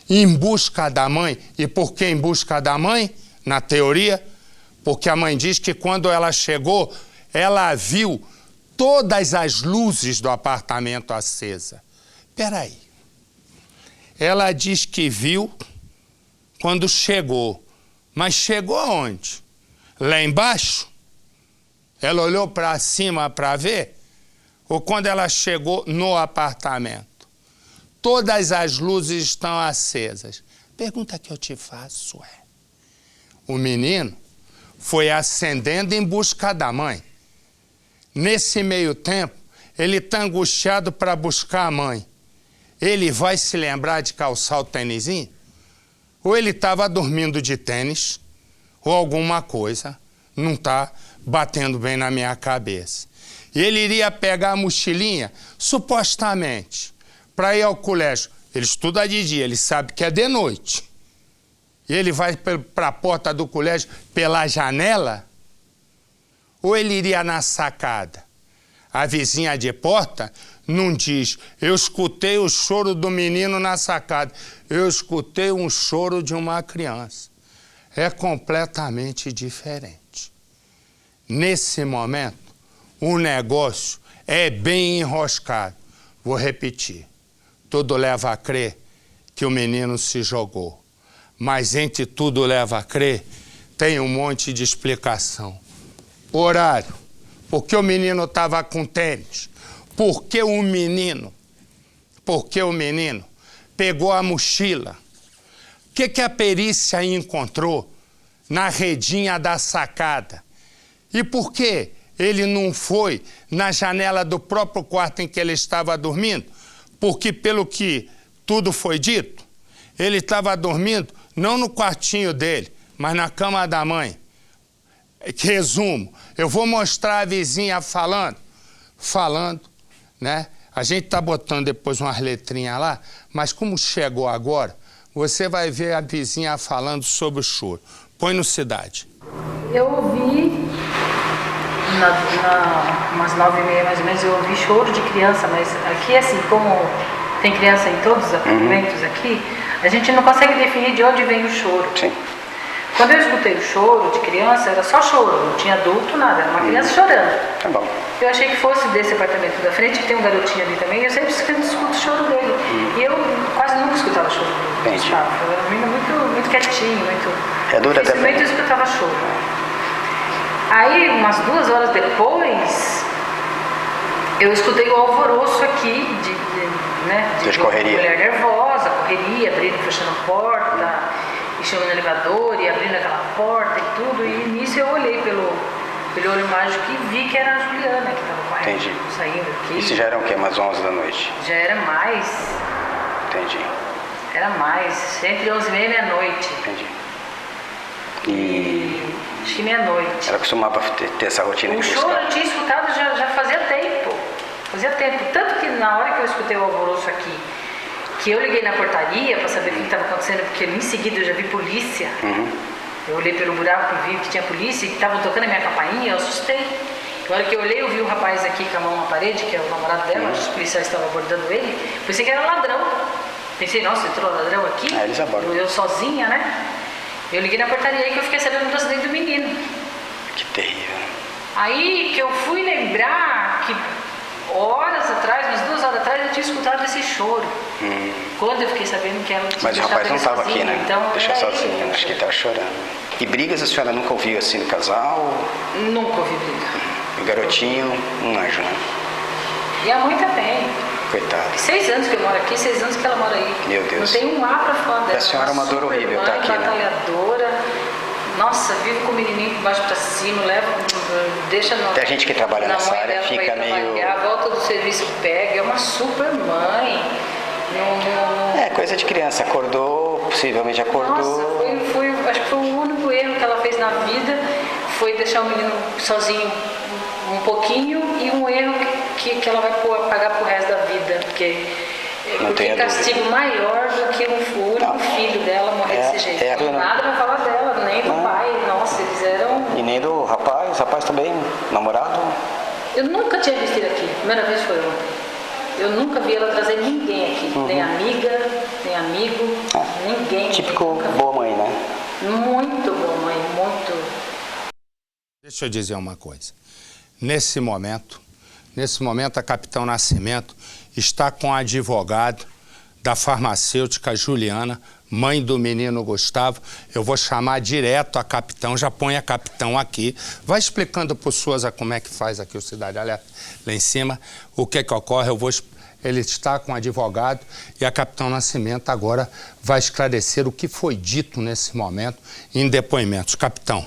[SPEAKER 1] em busca da mãe, e por que em busca da mãe? Na teoria, porque a mãe diz que quando ela chegou, ela viu todas as luzes do apartamento acesa. Espera aí. Ela diz que viu quando chegou. Mas chegou aonde? Lá embaixo? Ela olhou para cima para ver? Ou quando ela chegou no apartamento? Todas as luzes estão acesas. Pergunta que eu te faço é, o menino foi ascendendo em busca da mãe. Nesse meio tempo, ele está angustiado para buscar a mãe. Ele vai se lembrar de calçar o tênisinho? Ou ele estava dormindo de tênis, ou alguma coisa, não está batendo bem na minha cabeça. E ele iria pegar a mochilinha, supostamente, para ir ao colégio. Ele estuda de dia, ele sabe que é de noite. E ele vai para a porta do colégio pela janela? Ou ele iria na sacada? A vizinha de porta não diz, eu escutei o choro do menino na sacada. Eu escutei um choro de uma criança. É completamente diferente. Nesse momento, o negócio é bem enroscado. Vou repetir. Tudo leva a crer que o menino se jogou. Mas entre tudo leva a crer, tem um monte de explicação. Horário. Por que o menino estava com tênis? Por que o menino pegou a mochila? O que a perícia encontrou na redinha da sacada? E por que ele não foi na janela do próprio quarto em que ele estava dormindo? Porque, pelo que tudo foi dito, ele estava dormindo não no quartinho dele, mas na cama da mãe. Resumo, eu vou mostrar a vizinha falando, né? A gente está botando depois umas letrinhas lá, mas como chegou agora, você vai ver a vizinha falando sobre o choro. Põe no Cidade.
[SPEAKER 3] Eu ouvi, umas 9h30 mais ou menos, eu ouvi choro de criança, mas aqui, assim, como tem criança em todos os apartamentos aqui, a gente não consegue definir de onde vem o choro.
[SPEAKER 4] Sim.
[SPEAKER 3] Quando eu escutei o choro de criança, era só choro, não tinha adulto, nada, era uma criança chorando.
[SPEAKER 4] Tá bom.
[SPEAKER 3] Eu achei que fosse desse apartamento da frente, que tem um garotinho ali também, e eu sempre escuto o choro dele. E eu quase nunca escutava choro do Gustavo. Eu era um menino muito quietinho, muito...
[SPEAKER 4] É dura até.
[SPEAKER 3] Dificilmente eu escutava choro. Aí, umas 2 horas depois, eu escutei o alvoroço aqui de
[SPEAKER 4] correria.
[SPEAKER 3] Mulher nervosa, correria, abrindo e fechando a porta, e chamando o elevador, e abrindo aquela porta e tudo. E nisso eu olhei pelo olho mágico e vi que era a Juliana que estava com ela, saindo aqui.
[SPEAKER 4] Isso já era o quê? Umas 11 da noite?
[SPEAKER 3] Já era mais.
[SPEAKER 4] Entendi.
[SPEAKER 3] Era mais, entre 11h30 e meia-noite.
[SPEAKER 4] Entendi. E
[SPEAKER 3] acho que meia-noite.
[SPEAKER 4] ela costumava ter essa rotina de buscar?
[SPEAKER 3] O choro eu tinha escutado já fazia tempo. Fazia tempo. Tanto que na hora que eu escutei o alvoroço aqui, que eu liguei na portaria para saber o que estava acontecendo, porque em seguida eu já vi polícia. Eu olhei pelo buraco e vi que tinha polícia e que estavam tocando a minha campainha, eu assustei. Na hora que eu olhei, eu vi o rapaz aqui com a mão na parede, que é o namorado dela, os policiais estavam abordando ele. Pensei que era ladrão. Pensei, nossa, entrou ladrão aqui?
[SPEAKER 4] Eles abordam.
[SPEAKER 3] Eu sozinha, né? Eu liguei na portaria e que eu fiquei sabendo do acidente do menino.
[SPEAKER 4] Que terrível.
[SPEAKER 3] Aí que eu fui lembrar que horas atrás, umas 2 horas atrás, eu tinha escutado esse choro. Quando eu fiquei sabendo que ela tinha
[SPEAKER 4] Mas o rapaz não estava aqui, né?
[SPEAKER 3] Então,
[SPEAKER 4] deixou sozinho, acho que ele estava chorando. E brigas a senhora nunca ouviu assim no casal?
[SPEAKER 3] Nunca ouvi briga.
[SPEAKER 4] O garotinho, um anjo, né?
[SPEAKER 3] E a mãe também.
[SPEAKER 4] Coitado.
[SPEAKER 3] 6 anos que eu moro aqui, 6 anos que ela mora aí.
[SPEAKER 4] Meu Deus.
[SPEAKER 3] Não tem um A pra fora dela.
[SPEAKER 4] A senhora é uma dor horrível, tá aqui, né?
[SPEAKER 3] Batalhadora. Nossa, vive com o menininho de baixo pra cima, leva, deixa no...
[SPEAKER 4] Tem gente que trabalha nessa área,
[SPEAKER 3] dela
[SPEAKER 4] fica meio...
[SPEAKER 3] A volta do serviço pega, é uma super mãe.
[SPEAKER 4] É, coisa de criança, acordou, possivelmente acordou...
[SPEAKER 3] Nossa, acho que foi o único erro que ela fez na vida, foi deixar o menino sozinho um pouquinho e um erro que ela vai pagar pro resto da vida, porque tem castigo maior do que o único filho dela morrer desse jeito. Nada pra falar dela, nem do pai, nossa, eles eram...
[SPEAKER 4] E nem do rapaz, também, namorado?
[SPEAKER 3] Eu nunca tinha visto ele aqui, a primeira vez foi ontem. Eu nunca vi ela trazer ninguém aqui, nem amiga, nem amigo, ninguém.
[SPEAKER 4] Típico boa mãe, né?
[SPEAKER 3] Muito boa mãe, muito.
[SPEAKER 1] Deixa eu dizer uma coisa. Nesse momento, a Capitão Nascimento está com a advogado da farmacêutica Juliana, mãe do menino Gustavo. Eu vou chamar direto a Capitão, já põe a Capitão aqui. Vai explicando para o Souza como é que faz aqui o Cidade Alerta lá em cima, o que ocorre. Ele está com o advogado e a Capitão Nascimento agora vai esclarecer o que foi dito nesse momento em depoimentos. Capitão.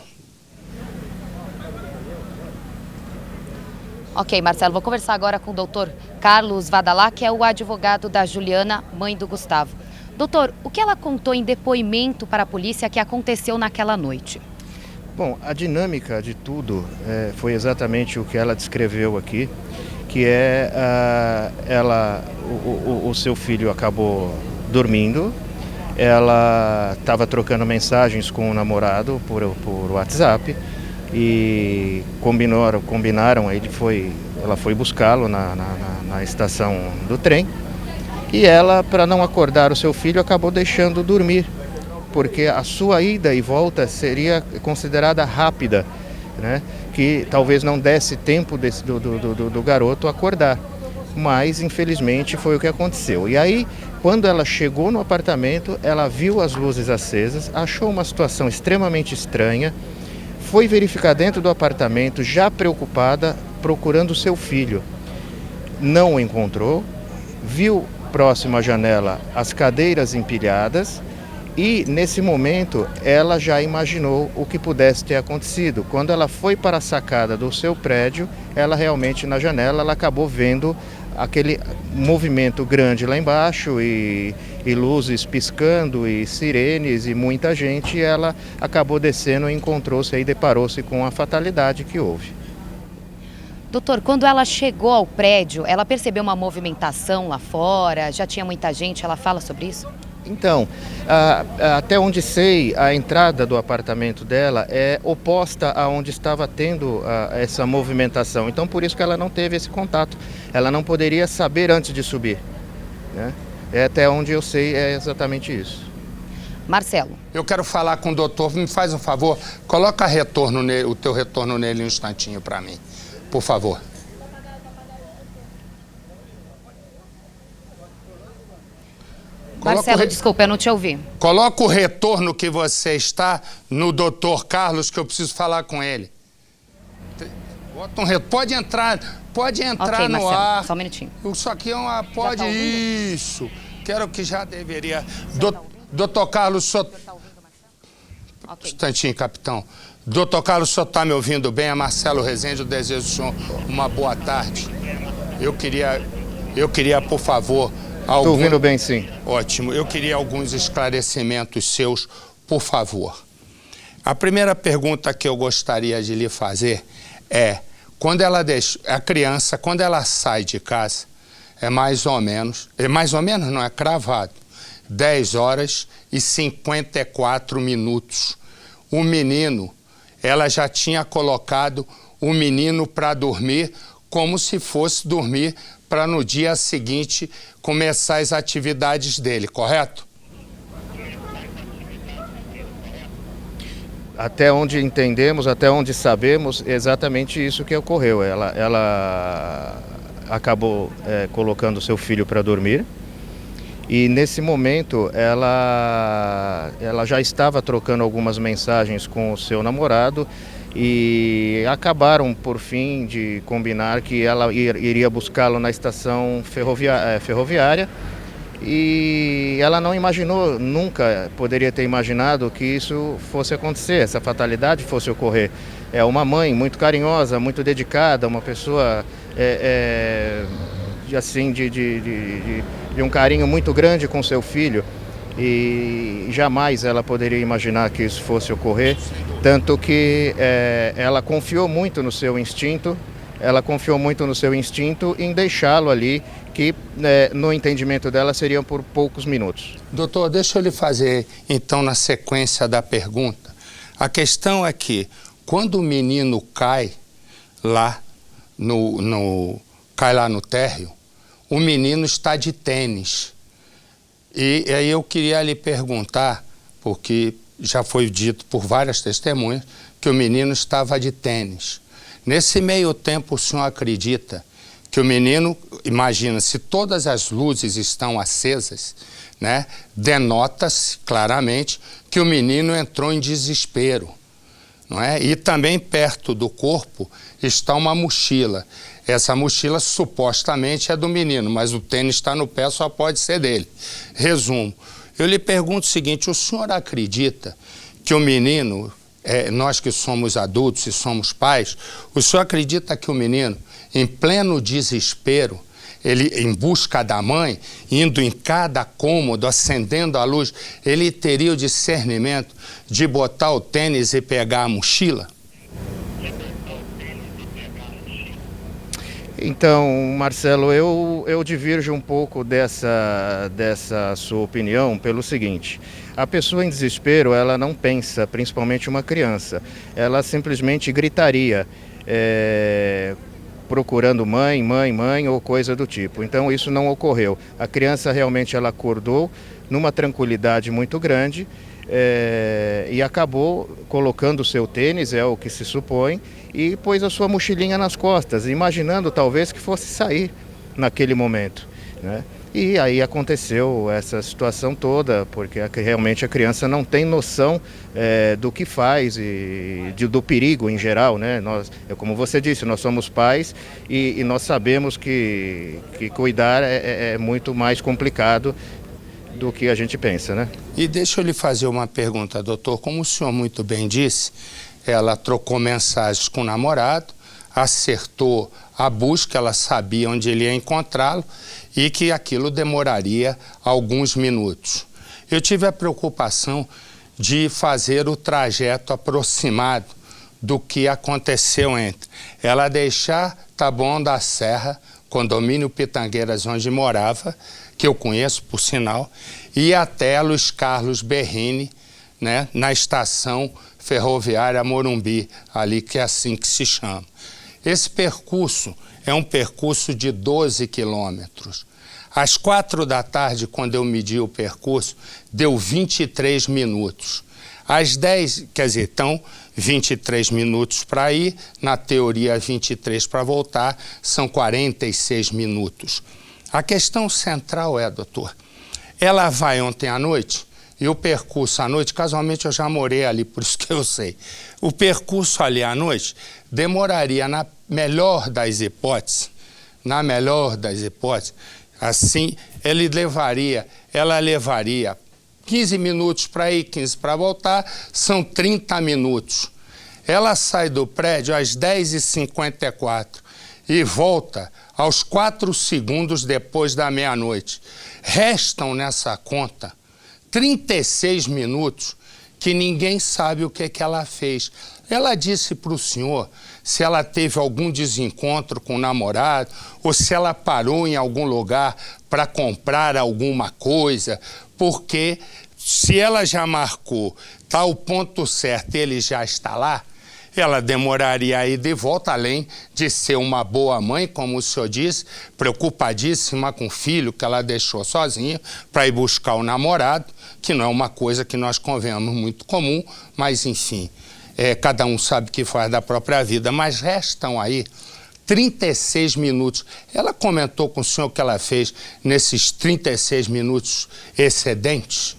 [SPEAKER 5] Ok, Marcelo, vou conversar agora com o doutor Carlos Vadalá, que é o advogado da Juliana, mãe do Gustavo. Doutor, o que ela contou em depoimento para a polícia que aconteceu naquela noite?
[SPEAKER 6] Bom, a dinâmica de tudo foi exatamente o que ela descreveu aqui, que é o seu filho acabou dormindo, ela estava trocando mensagens com o namorado por WhatsApp e combinaram, ela foi buscá-lo na estação do trem e ela, para não acordar o seu filho, acabou deixando dormir, porque a sua ida e volta seria considerada rápida, né? Que talvez não desse tempo do garoto acordar, mas infelizmente foi o que aconteceu. E aí, quando ela chegou no apartamento, ela viu as luzes acesas, achou uma situação extremamente estranha, foi verificar dentro do apartamento, já preocupada, procurando o seu filho. Não o encontrou, viu próximo à janela as cadeiras empilhadas e, nesse momento, ela já imaginou o que pudesse ter acontecido. Quando ela foi para a sacada do seu prédio, ela realmente, na janela, ela acabou vendo aquele movimento grande lá embaixo e luzes piscando e sirenes e muita gente, e ela acabou descendo e encontrou-se aí, deparou-se com a fatalidade que houve.
[SPEAKER 5] Doutor, quando ela chegou ao prédio, ela percebeu uma movimentação lá fora? Já tinha muita gente? Ela fala sobre isso?
[SPEAKER 6] Então, até onde sei, a entrada do apartamento dela é oposta a onde estava tendo essa movimentação. Então, por isso que ela não teve esse contato. Ela não poderia saber antes de subir, né? Até onde eu sei é exatamente isso.
[SPEAKER 5] Marcelo.
[SPEAKER 1] Eu quero falar com o doutor. Me faz um favor, coloca o teu retorno nele um instantinho para mim, por favor.
[SPEAKER 5] Marcelo, desculpa, eu não te ouvi.
[SPEAKER 1] Coloca o retorno que você está no doutor Carlos, que eu preciso falar com ele. Bota um retorno. Pode entrar okay, no
[SPEAKER 5] Marcelo,
[SPEAKER 1] ar.
[SPEAKER 5] Só um minutinho.
[SPEAKER 1] Isso aqui é uma... Pode...
[SPEAKER 5] Tá
[SPEAKER 1] isso. Quero que já deveria... Doutor Carlos, o senhor...
[SPEAKER 5] Okay.
[SPEAKER 1] Instantinho, capitão. Doutor Carlos, o senhor está me ouvindo bem? É Marcelo Rezende, eu desejo ao senhor uma boa tarde. Eu queria, por favor...
[SPEAKER 6] Estou ouvindo bem, sim.
[SPEAKER 1] Ótimo. Eu queria alguns esclarecimentos seus, por favor. A primeira pergunta que eu gostaria de lhe fazer é, a criança, quando ela sai de casa, é mais ou menos não, é cravado, 10 horas e 54 minutos. o menino, ela já tinha colocado o menino para dormir como se fosse dormir para no dia seguinte começar as atividades dele, correto?
[SPEAKER 6] Até onde entendemos, até onde sabemos, exatamente isso que ocorreu. Ela acabou colocando seu filho para dormir e nesse momento ela já estava trocando algumas mensagens com o seu namorado e acabaram por fim de combinar que ela iria buscá-lo na estação ferroviária. E ela não imaginou, nunca poderia ter imaginado que isso fosse acontecer, essa fatalidade fosse ocorrer. É uma mãe muito carinhosa, muito dedicada, uma pessoa assim, de um carinho muito grande com seu filho. E jamais ela poderia imaginar que isso fosse ocorrer, tanto que ela confiou muito no seu instinto, em deixá-lo ali, que no entendimento dela seriam por poucos minutos.
[SPEAKER 1] Doutor, deixa eu lhe fazer, então, na sequência da pergunta. A questão é que, quando o menino cai lá no térreo, o menino está de tênis. E aí eu queria lhe perguntar, porque já foi dito por várias testemunhas, que o menino estava de tênis. Nesse meio tempo, o senhor acredita que o menino, imagina, se todas as luzes estão acesas, né, denota-se claramente que o menino entrou em desespero, não é? E também perto do corpo está uma mochila. Essa mochila supostamente é do menino, mas o tênis está no pé, só pode ser dele. Resumo, eu lhe pergunto o seguinte, o senhor acredita que o menino, nós que somos adultos e somos pais, o senhor acredita que o menino, em pleno desespero, ele em busca da mãe, indo em cada cômodo, acendendo a luz, ele teria o discernimento de botar o tênis e pegar a mochila?
[SPEAKER 6] Então, Marcelo, eu divirjo um pouco dessa sua opinião pelo seguinte: a pessoa em desespero, ela não pensa, principalmente uma criança, ela simplesmente gritaria, procurando mãe ou coisa do tipo. Então isso não ocorreu. A criança realmente ela acordou numa tranquilidade muito grande e acabou colocando o seu tênis, é o que se supõe, e pôs a sua mochilinha nas costas, imaginando talvez que fosse sair naquele momento, né? E aí aconteceu essa situação toda, porque realmente a criança não tem noção do que faz e do perigo em geral, né? Como você disse, nós somos pais e nós sabemos que cuidar é muito mais complicado do que a gente pensa, né?
[SPEAKER 1] E deixa eu lhe fazer uma pergunta, doutor. Como o senhor muito bem disse, ela trocou mensagens com o namorado, acertou a busca, ela sabia onde ele ia encontrá-lo e que aquilo demoraria alguns minutos. Eu tive a preocupação de fazer o trajeto aproximado do que aconteceu entre ela deixar Taboão da Serra, condomínio Pitangueiras, onde morava, que eu conheço, por sinal, e até Luiz Carlos Berrini, né, na estação ferroviária Morumbi, ali que é assim que se chama. Esse percurso é um percurso de 12 quilômetros. Às 4 da tarde, quando eu medi o percurso, deu 23 minutos. Às 10, quer dizer, então, 23 minutos para ir, na teoria 23 para voltar, são 46 minutos. A questão central é, doutor, ela vai ontem à noite, e o percurso à noite, casualmente eu já morei ali, por isso que eu sei. O percurso ali à noite demoraria, na melhor das hipóteses, assim, ela levaria 15 minutos para ir, 15 para voltar, são 30 minutos. Ela sai do prédio às 10h54 e volta aos 4 segundos depois da meia-noite. Restam nessa conta 36 minutos que ninguém sabe o que ela fez. Ela disse para o senhor se ela teve algum desencontro com o namorado ou se ela parou em algum lugar para comprar alguma coisa, porque se ela já marcou, está o ponto certo, ele já está lá, ela demoraria a ir de volta, além de ser uma boa mãe, como o senhor disse, preocupadíssima com o filho que ela deixou sozinha para ir buscar o namorado, que não é uma coisa que nós convenhamos muito comum, mas enfim, cada um sabe o que faz da própria vida. Mas restam aí 36 minutos. Ela comentou com o senhor o que ela fez nesses 36 minutos excedentes?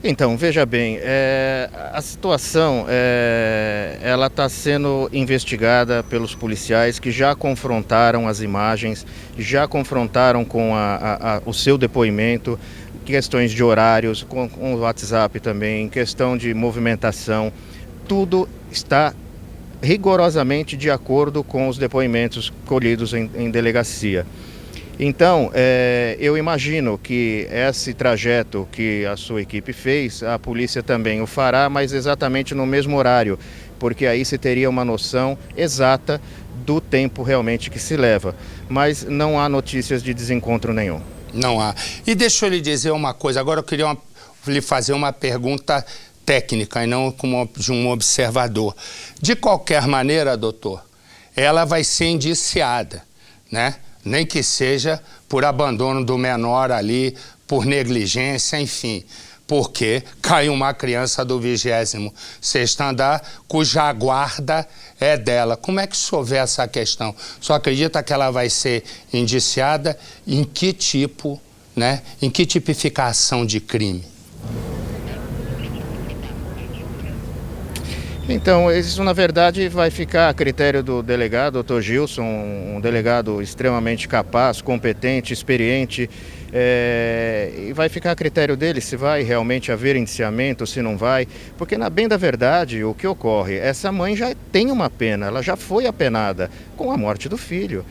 [SPEAKER 6] Então, veja bem, a situação ela está sendo investigada pelos policiais que já confrontaram as imagens, já confrontaram com o seu depoimento, questões de horários, com o WhatsApp também, questão de movimentação, tudo está rigorosamente de acordo com os depoimentos colhidos em delegacia. Então, eu imagino que esse trajeto que a sua equipe fez, a polícia também o fará, mas exatamente no mesmo horário, porque aí se teria uma noção exata do tempo realmente que se leva. Mas não há notícias de desencontro nenhum.
[SPEAKER 1] Não há. E deixa eu lhe dizer uma coisa, agora eu queria lhe fazer uma pergunta técnica e não como de um observador. De qualquer maneira, doutor, ela vai ser indiciada, né? Nem que seja por abandono do menor ali, por negligência, enfim. Porque caiu uma criança do 26º andar, cuja guarda é dela. Como é que se houver essa questão? Só acredita que ela vai ser indiciada em que tipo, né? Em que tipificação de crime?
[SPEAKER 6] Então, isso na verdade vai ficar a critério do delegado, Dr. Gilson, um delegado extremamente capaz, competente, experiente, e vai ficar a critério dele se vai realmente haver indiciamento, se não vai, porque na bem da verdade o que ocorre, essa mãe já tem uma pena, ela já foi apenada com a morte do filho.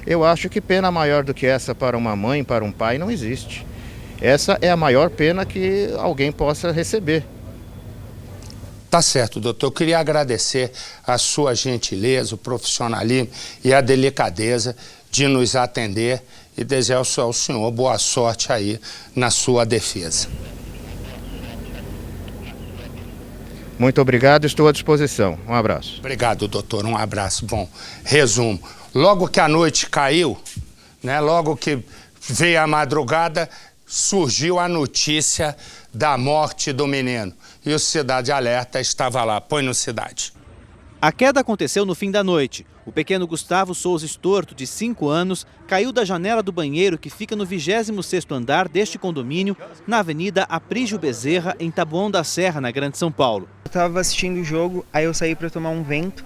[SPEAKER 6] Eu acho que pena maior do que essa para uma mãe, para um pai, não existe. Essa é a maior pena que alguém possa receber.
[SPEAKER 1] Tá certo, doutor. Eu queria agradecer a sua gentileza, o profissionalismo e a delicadeza de nos atender e desejar ao senhor boa sorte aí na sua defesa.
[SPEAKER 6] Muito obrigado, estou à disposição. Um abraço.
[SPEAKER 1] Obrigado, doutor. Um abraço. Bom, resumo. Logo que a noite caiu, né, logo que veio a madrugada, surgiu a notícia da morte do menino. E o Cidade Alerta estava lá. Põe no Cidade.
[SPEAKER 7] A queda aconteceu no fim da noite. O pequeno Gustavo Souza Estorto, de 5 anos, caiu da janela do banheiro que fica no 26º andar deste condomínio, na Avenida Aprígio Bezerra, em Taboão da Serra, na Grande São Paulo.
[SPEAKER 8] Eu estava assistindo o jogo, aí eu saí para tomar um vento,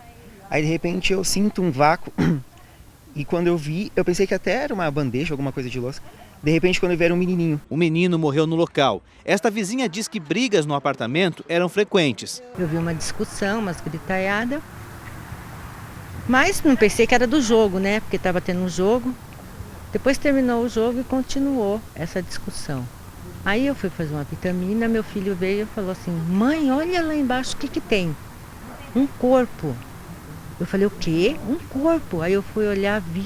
[SPEAKER 8] aí de repente eu sinto um vácuo e quando eu vi, eu pensei que até era uma bandeja, alguma coisa de louça. De repente, quando eu vi, era um menininho.
[SPEAKER 7] O menino morreu no local. Esta vizinha diz que brigas no apartamento eram frequentes.
[SPEAKER 9] Eu vi uma discussão, umas gritaiadas, mas não pensei que era do jogo, né? Porque estava tendo um jogo. Depois terminou o jogo e continuou essa discussão. Aí eu fui fazer uma vitamina, meu filho veio e falou assim: mãe, olha lá embaixo, o que que tem? Um corpo. Eu falei: o quê? Um corpo. Aí eu fui olhar, vi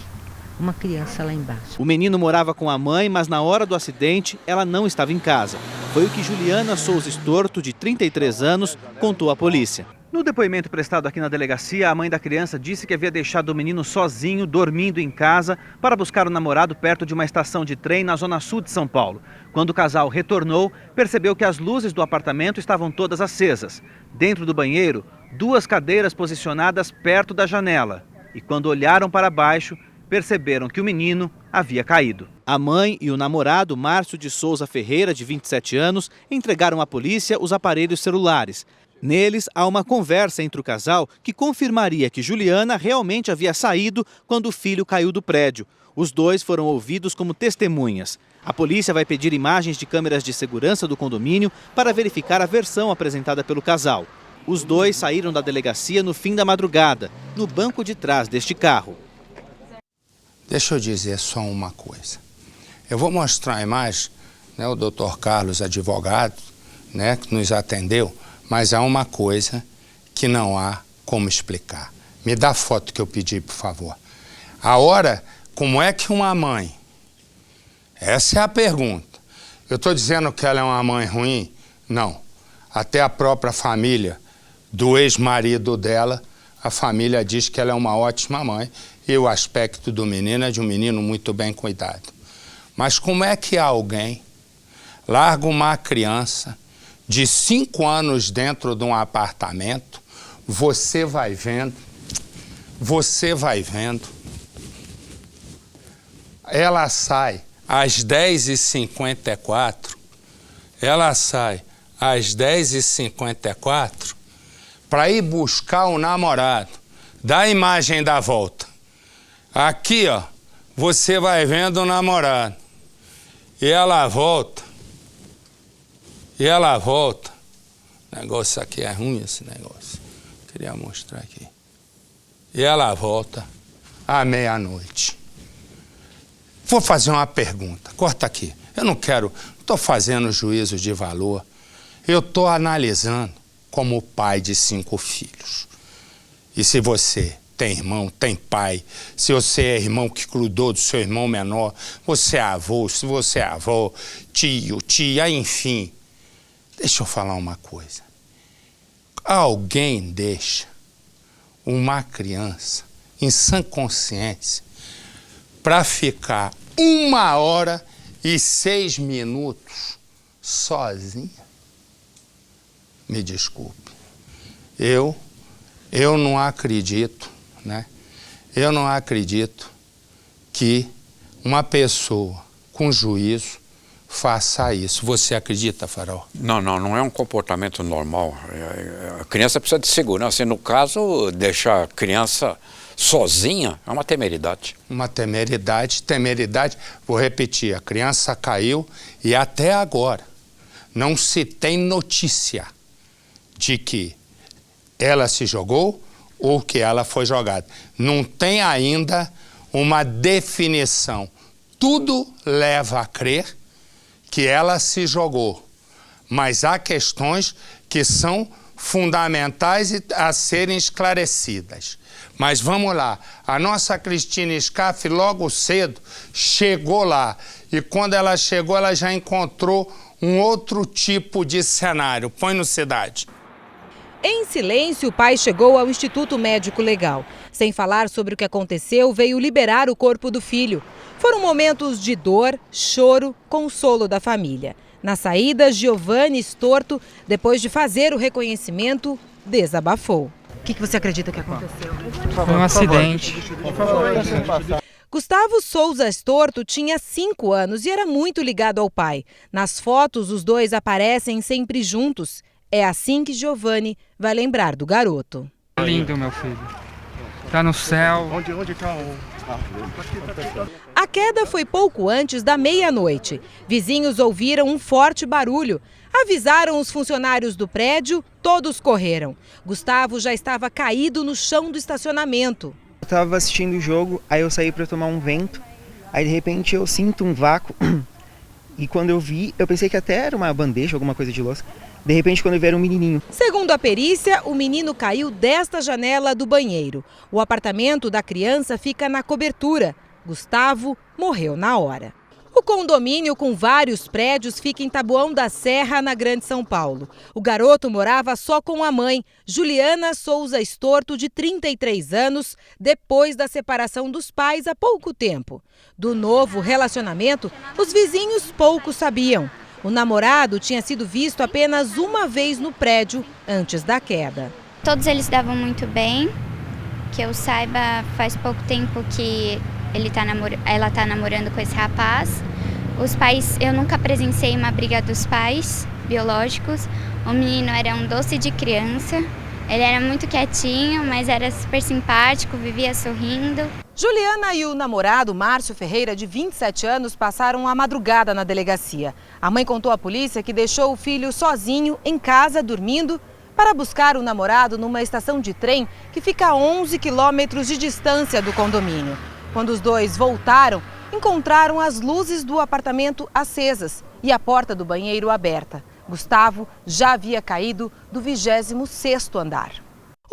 [SPEAKER 9] uma criança lá embaixo.
[SPEAKER 7] O menino morava com a mãe, mas na hora do acidente ela não estava em casa. Foi o que Juliana Souza Estorto, de 33 anos, contou à polícia.
[SPEAKER 10] No depoimento prestado aqui na delegacia, a mãe da criança disse que havia deixado o menino sozinho, dormindo em casa, para buscar o namorado perto de uma estação de trem na zona sul de São Paulo. Quando o casal retornou, percebeu que as luzes do apartamento estavam todas acesas. Dentro do banheiro, 2 cadeiras posicionadas perto da janela. E quando olharam para baixo, perceberam que o menino havia caído.
[SPEAKER 7] A mãe e o namorado, Márcio de Souza Ferreira, de 27 anos, entregaram à polícia os aparelhos celulares. Neles, há uma conversa entre o casal que confirmaria que Juliana realmente havia saído quando o filho caiu do prédio. Os dois foram ouvidos como testemunhas. A polícia vai pedir imagens de câmeras de segurança do condomínio para verificar a versão apresentada pelo casal. Os dois saíram da delegacia no fim da madrugada, no banco de trás deste carro.
[SPEAKER 1] Deixa eu dizer só uma coisa. Eu vou mostrar a imagem, né, o doutor Carlos, advogado, né, que nos atendeu, mas há uma coisa que não há como explicar. Me dá a foto que eu pedi, por favor. A hora, como é que uma mãe Essa é a pergunta. Eu estou dizendo que ela é uma mãe ruim? Não. Até a própria família do ex-marido dela, a família diz que ela é uma ótima mãe e o aspecto do menino é de um menino muito bem cuidado. Mas como é que alguém larga uma criança de 5 anos dentro de um apartamento, você vai vendo, ela sai às 10h54, para ir buscar o namorado. Dá a imagem da volta. Aqui, ó, você vai vendo o namorado. E ela volta. O negócio aqui é ruim, esse negócio. Queria mostrar aqui. E ela volta à meia-noite. Vou fazer uma pergunta. Corta aqui. Eu não estou fazendo juízo de valor. Eu estou analisando como pai de 5 filhos. E se você tem irmão, tem pai, se você é irmão que cuidou do seu irmão menor, você é avô, se você é avó, tio, tia, enfim. Deixa eu falar uma coisa. Alguém deixa uma criança em sã consciência para ficar 1h06 sozinha? Me desculpe. Eu não acredito, né? Eu não acredito que uma pessoa com juízo faça isso. Você acredita, Farol?
[SPEAKER 11] Não é um comportamento normal. A criança precisa de segurança. E no caso, deixar a criança sozinha é uma temeridade.
[SPEAKER 1] Uma temeridade. Vou repetir, a criança caiu e até agora não se tem notícia de que ela se jogou ou que ela foi jogada. Não tem ainda uma definição. Tudo leva a crer que ela se jogou, mas há questões que são fundamentais a serem esclarecidas. Mas vamos lá, a nossa Cristina Scaff logo cedo chegou lá e quando ela chegou ela já encontrou um outro tipo de cenário. Põe no Cidade.
[SPEAKER 12] Em silêncio, o pai chegou ao Instituto Médico Legal. Sem falar sobre o que aconteceu, veio liberar o corpo do filho. Foram momentos de dor, choro, consolo da família. Na saída, Giovanni Storto, depois de fazer o reconhecimento, desabafou. O que você acredita que aconteceu?
[SPEAKER 13] Foi um acidente.
[SPEAKER 12] Gustavo Souza Storto tinha 5 anos e era muito ligado ao pai. Nas fotos, os dois aparecem sempre juntos. É assim que Giovanni vai lembrar do garoto.
[SPEAKER 13] Lindo, meu filho. Tá no céu.
[SPEAKER 14] Onde tá o...
[SPEAKER 12] A queda foi pouco antes da meia-noite. Vizinhos ouviram um forte barulho. Avisaram os funcionários do prédio, todos correram. Gustavo já estava caído no chão do estacionamento.
[SPEAKER 8] Eu estava assistindo o jogo, aí eu saí para tomar um vento. Aí de repente eu sinto um vácuo. E quando eu vi, eu pensei que até era uma bandeja, alguma coisa de louça. De repente, quando eu vi, era um menininho.
[SPEAKER 12] Segundo a perícia, o menino caiu desta janela do banheiro. O apartamento da criança fica na cobertura. Gustavo morreu na hora. O condomínio, com vários prédios, fica em Taboão da Serra, na Grande São Paulo. O garoto morava só com a mãe, Juliana Souza Storto, de 33 anos, depois da separação dos pais há pouco tempo. Do novo relacionamento, os vizinhos pouco sabiam. O namorado tinha sido visto apenas uma vez no prédio antes da queda.
[SPEAKER 15] Todos eles davam muito bem. Que eu saiba, faz pouco tempo que ela está namorando com esse rapaz. Os pais, eu nunca presenciei uma briga dos pais biológicos. O menino era um doce de criança. Ele era muito quietinho, mas era super simpático, vivia sorrindo.
[SPEAKER 12] Juliana e o namorado, Márcio Ferreira, de 27 anos, passaram a madrugada na delegacia. A mãe contou à polícia que deixou o filho sozinho em casa, dormindo, para buscar o namorado numa estação de trem que fica a 11 quilômetros de distância do condomínio. Quando os dois voltaram, encontraram as luzes do apartamento acesas e a porta do banheiro aberta. Gustavo já havia caído do 26º andar.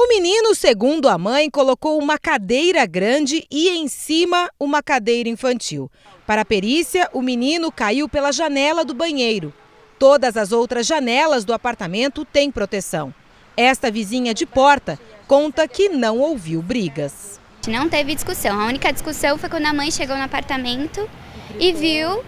[SPEAKER 12] O menino, segundo a mãe, colocou uma cadeira grande e em cima uma cadeira infantil. Para a perícia, o menino caiu pela janela do banheiro. Todas as outras janelas do apartamento têm proteção. Esta vizinha de porta conta que não ouviu brigas.
[SPEAKER 15] Não teve discussão. A única discussão foi quando a mãe chegou no apartamento e viu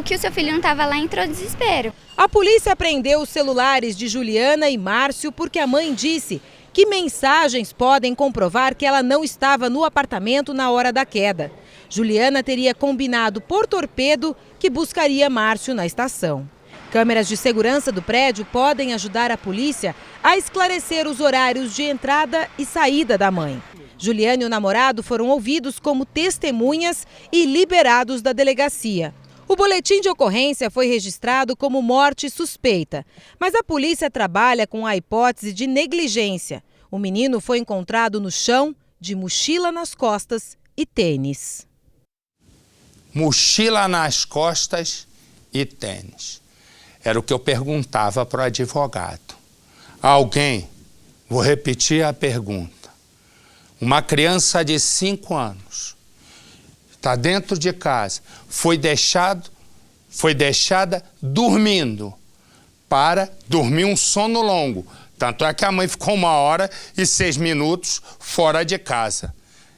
[SPEAKER 15] que o seu filho não estava lá e entrou em desespero.
[SPEAKER 12] A polícia apreendeu os celulares de Juliana e Márcio porque a mãe disse que mensagens podem comprovar que ela não estava no apartamento na hora da queda. Juliana teria combinado por torpedo que buscaria Márcio na estação. Câmeras de segurança do prédio podem ajudar a polícia a esclarecer os horários de entrada e saída da mãe. Juliana e o namorado foram ouvidos como testemunhas e liberados da delegacia. O boletim de ocorrência foi registrado como morte suspeita, mas a polícia trabalha com a hipótese de negligência. O menino foi encontrado no chão, de mochila nas costas e tênis.
[SPEAKER 1] Mochila nas costas e tênis. Era o que eu perguntava para o advogado. Alguém, vou repetir a pergunta, uma criança de 5 anos, está dentro de casa, foi deixada dormindo, para dormir um sono longo. Tanto é que a mãe ficou 1h06 fora de casa.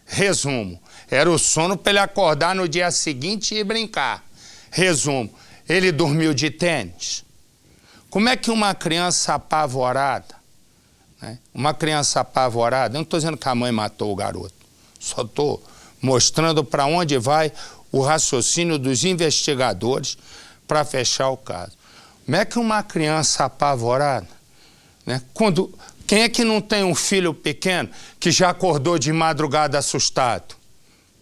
[SPEAKER 1] Resumo, era o sono para ele acordar no dia seguinte e brincar. Resumo, ele dormiu de tênis. Como é que uma criança apavorada, uma criança apavorada, eu não estou dizendo que a mãe matou o garoto, só estou mostrando para onde vai o raciocínio dos investigadores para fechar o caso. Como é que uma criança apavorada, quem é que não tem um filho pequeno que já acordou de madrugada assustado?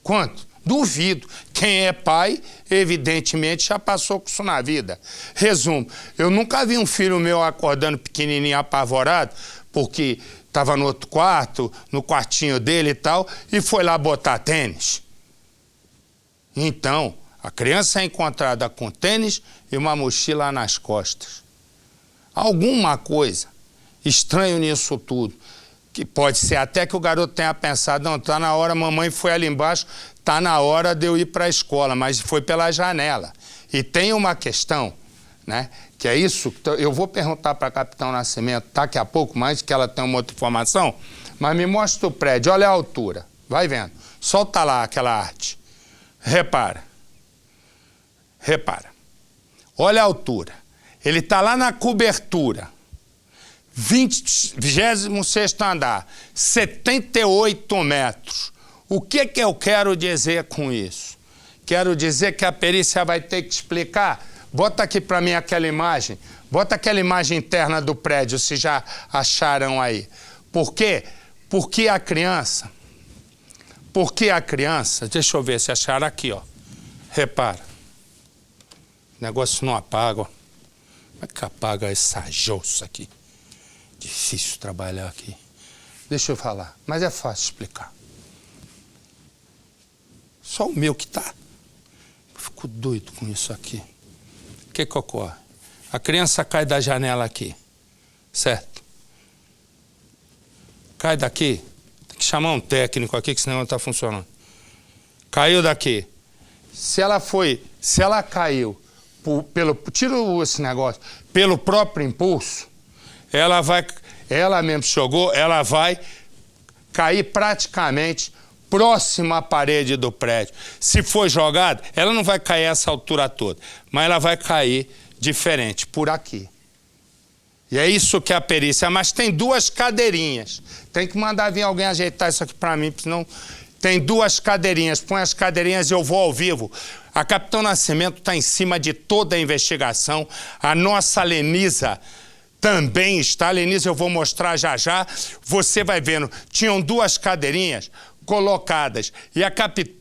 [SPEAKER 1] Quanto? Duvido. Quem é pai, evidentemente, já passou com isso na vida. Resumo, eu nunca vi um filho meu acordando pequenininho apavorado, porque estava no outro quarto, no quartinho dele e tal, e foi lá botar tênis. Então, a criança é encontrada com tênis e uma mochila nas costas. Alguma coisa estranho nisso tudo, que pode ser até que o garoto tenha pensado, não, tá na hora, mamãe foi ali embaixo, tá na hora de eu ir para a escola, mas foi pela janela. E tem uma questão, que é isso, eu vou perguntar para a Capitão Nascimento daqui a pouco mais, que ela tem uma outra informação, mas me mostra o prédio, olha a altura, vai vendo, solta lá aquela arte, repara, olha a altura, ele está lá na cobertura, 26º andar, 78 metros. O que eu quero dizer com isso? Quero dizer que a perícia vai ter que explicar. Bota aqui para mim aquela imagem. Bota aquela imagem interna do prédio, se já acharam aí. Por quê? Porque a criança, deixa eu ver se acharam aqui, ó. Repara. O negócio não apaga, ó. Como é que apaga essa jossa aqui? Difícil trabalhar aqui. Deixa eu falar, mas é fácil explicar. Só o meu que tá. Eu fico doido com isso aqui. O que ocorre? A criança cai da janela aqui, certo? Cai daqui, tem que chamar um técnico aqui que senão não está funcionando. Caiu daqui. Se ela caiu tira esse negócio, pelo próprio impulso, ela mesmo jogou, ela vai cair praticamente próximo à parede do prédio. Se for jogada, ela não vai cair essa altura toda, mas ela vai cair diferente, por aqui. E é isso que é a perícia. Mas tem 2 cadeirinhas. Tem que mandar vir alguém ajeitar isso aqui para mim, senão... Tem 2 cadeirinhas, põe as cadeirinhas e eu vou ao vivo. A Capitão Nascimento está em cima de toda a investigação. A nossa Lenisa também está. Lenisa, eu vou mostrar já já. Você vai vendo, tinham 2 cadeirinhas colocadas. E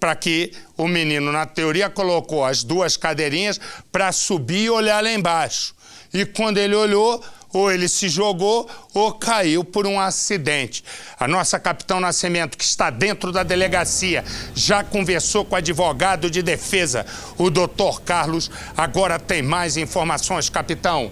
[SPEAKER 1] para que o menino, na teoria, colocou as 2 cadeirinhas para subir e olhar lá embaixo. E quando ele olhou, ou ele se jogou ou caiu por um acidente. A nossa Capitão Nascimento, que está dentro da delegacia, já conversou com o advogado de defesa, o Dr. Carlos. Agora tem mais informações, capitão.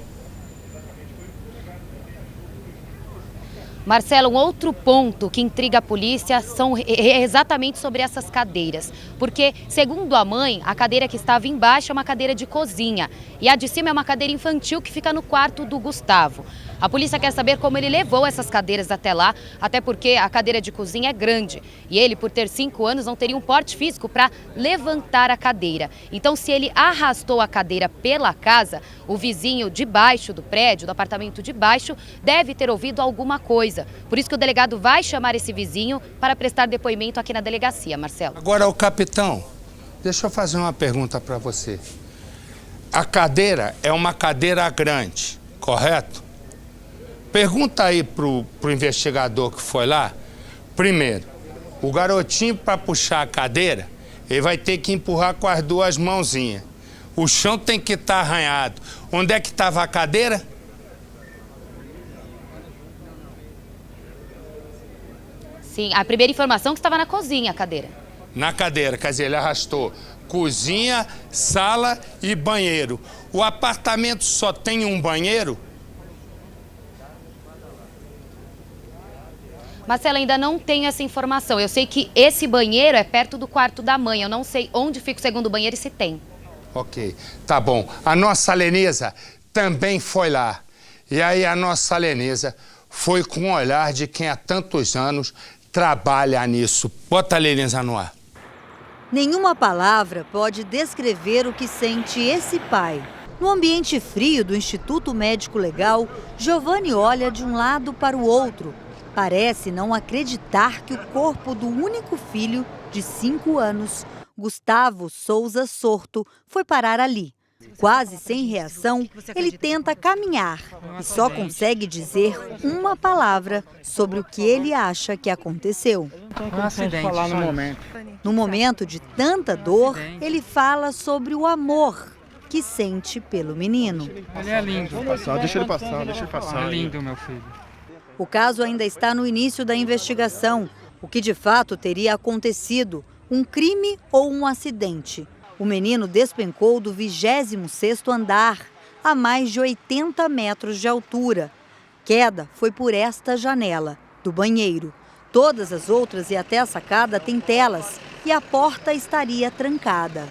[SPEAKER 5] Marcelo, um outro ponto que intriga a polícia são exatamente sobre essas cadeiras. Porque, segundo a mãe, a cadeira que estava embaixo é uma cadeira de cozinha. E a de cima é uma cadeira infantil que fica no quarto do Gustavo. A polícia quer saber como ele levou essas cadeiras até lá, até porque a cadeira de cozinha é grande. E ele, por ter 5 anos, não teria um porte físico para levantar a cadeira. Então, se ele arrastou a cadeira pela casa, o vizinho de baixo do prédio, do apartamento de baixo, deve ter ouvido alguma coisa. Por isso que o delegado vai chamar esse vizinho para prestar depoimento aqui na delegacia, Marcelo.
[SPEAKER 1] Agora, o capitão, deixa eu fazer uma pergunta para você. A cadeira é uma cadeira grande, correto? Pergunta aí pro investigador que foi lá. Primeiro, o garotinho, para puxar a cadeira, ele vai ter que empurrar com as 2 mãozinhas. O chão tem que estar arranhado. Onde é que estava a cadeira?
[SPEAKER 5] Sim, a primeira informação é que estava na cozinha a cadeira.
[SPEAKER 1] Na cadeira, quer dizer, ele arrastou cozinha, sala e banheiro. O apartamento só tem um banheiro?
[SPEAKER 5] Marcelo, ainda não tenho essa informação. Eu sei que esse banheiro é perto do quarto da mãe. Eu não sei onde fica o segundo banheiro e se tem.
[SPEAKER 1] Ok, tá bom. A nossa Lenisa também foi lá. E aí a nossa Lenisa foi com o olhar de quem há tantos anos trabalha nisso. Bota a Lenisa no ar.
[SPEAKER 14] Nenhuma palavra pode descrever o que sente esse pai. No ambiente frio do Instituto Médico Legal, Giovanni olha de um lado para o outro. Parece não acreditar que o corpo do único filho, de 5 anos, Gustavo Souza Sorto, foi parar ali. Quase sem reação, ele tenta caminhar e só consegue dizer uma palavra sobre o que ele acha que aconteceu. No momento de tanta dor, ele fala sobre o amor que sente pelo menino.
[SPEAKER 13] Ele é lindo.
[SPEAKER 6] Deixa ele passar.
[SPEAKER 13] É lindo, meu filho.
[SPEAKER 14] O caso ainda está no início da investigação. O que de fato teria acontecido? Um crime ou um acidente? O menino despencou do 26º andar, a mais de 80 metros de altura. Queda foi por esta janela, do banheiro. Todas as outras e até a sacada têm telas e a porta estaria trancada.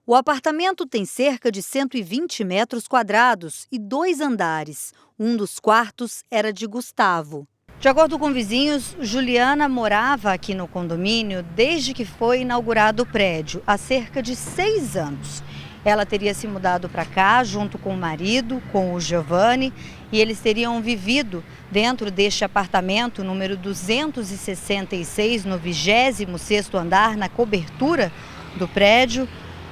[SPEAKER 14] O apartamento tem cerca de 120 metros quadrados e 2 andares. Um dos quartos era de Gustavo. De acordo com vizinhos, Juliana morava aqui no condomínio desde que foi inaugurado o prédio, há cerca de 6 anos. Ela teria se mudado para cá junto com o marido, com o Giovanni, e eles teriam vivido dentro deste apartamento número 266, no 26º andar, na cobertura do prédio,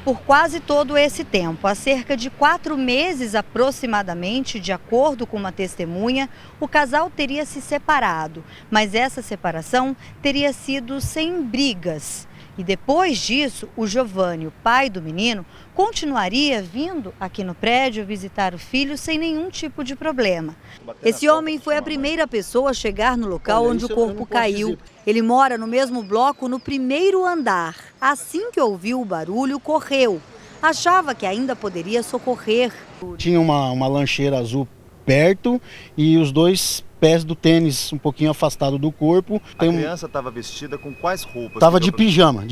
[SPEAKER 14] por quase todo esse tempo. Há cerca de 4 meses aproximadamente, de acordo com uma testemunha, o casal teria se separado, mas essa separação teria sido sem brigas. E depois disso, o Giovanni, o pai do menino, continuaria vindo aqui no prédio visitar o filho sem nenhum tipo de problema. Esse homem foi a primeira pessoa a chegar no local onde o corpo caiu. Ele mora no mesmo bloco, no 1º andar. Assim que ouviu o barulho, correu. Achava que ainda poderia socorrer.
[SPEAKER 16] Tinha uma lancheira azul perto e os 2 pés do tênis um pouquinho afastado do corpo.
[SPEAKER 17] A criança estava vestida com quais roupas?
[SPEAKER 16] Estava de pijama.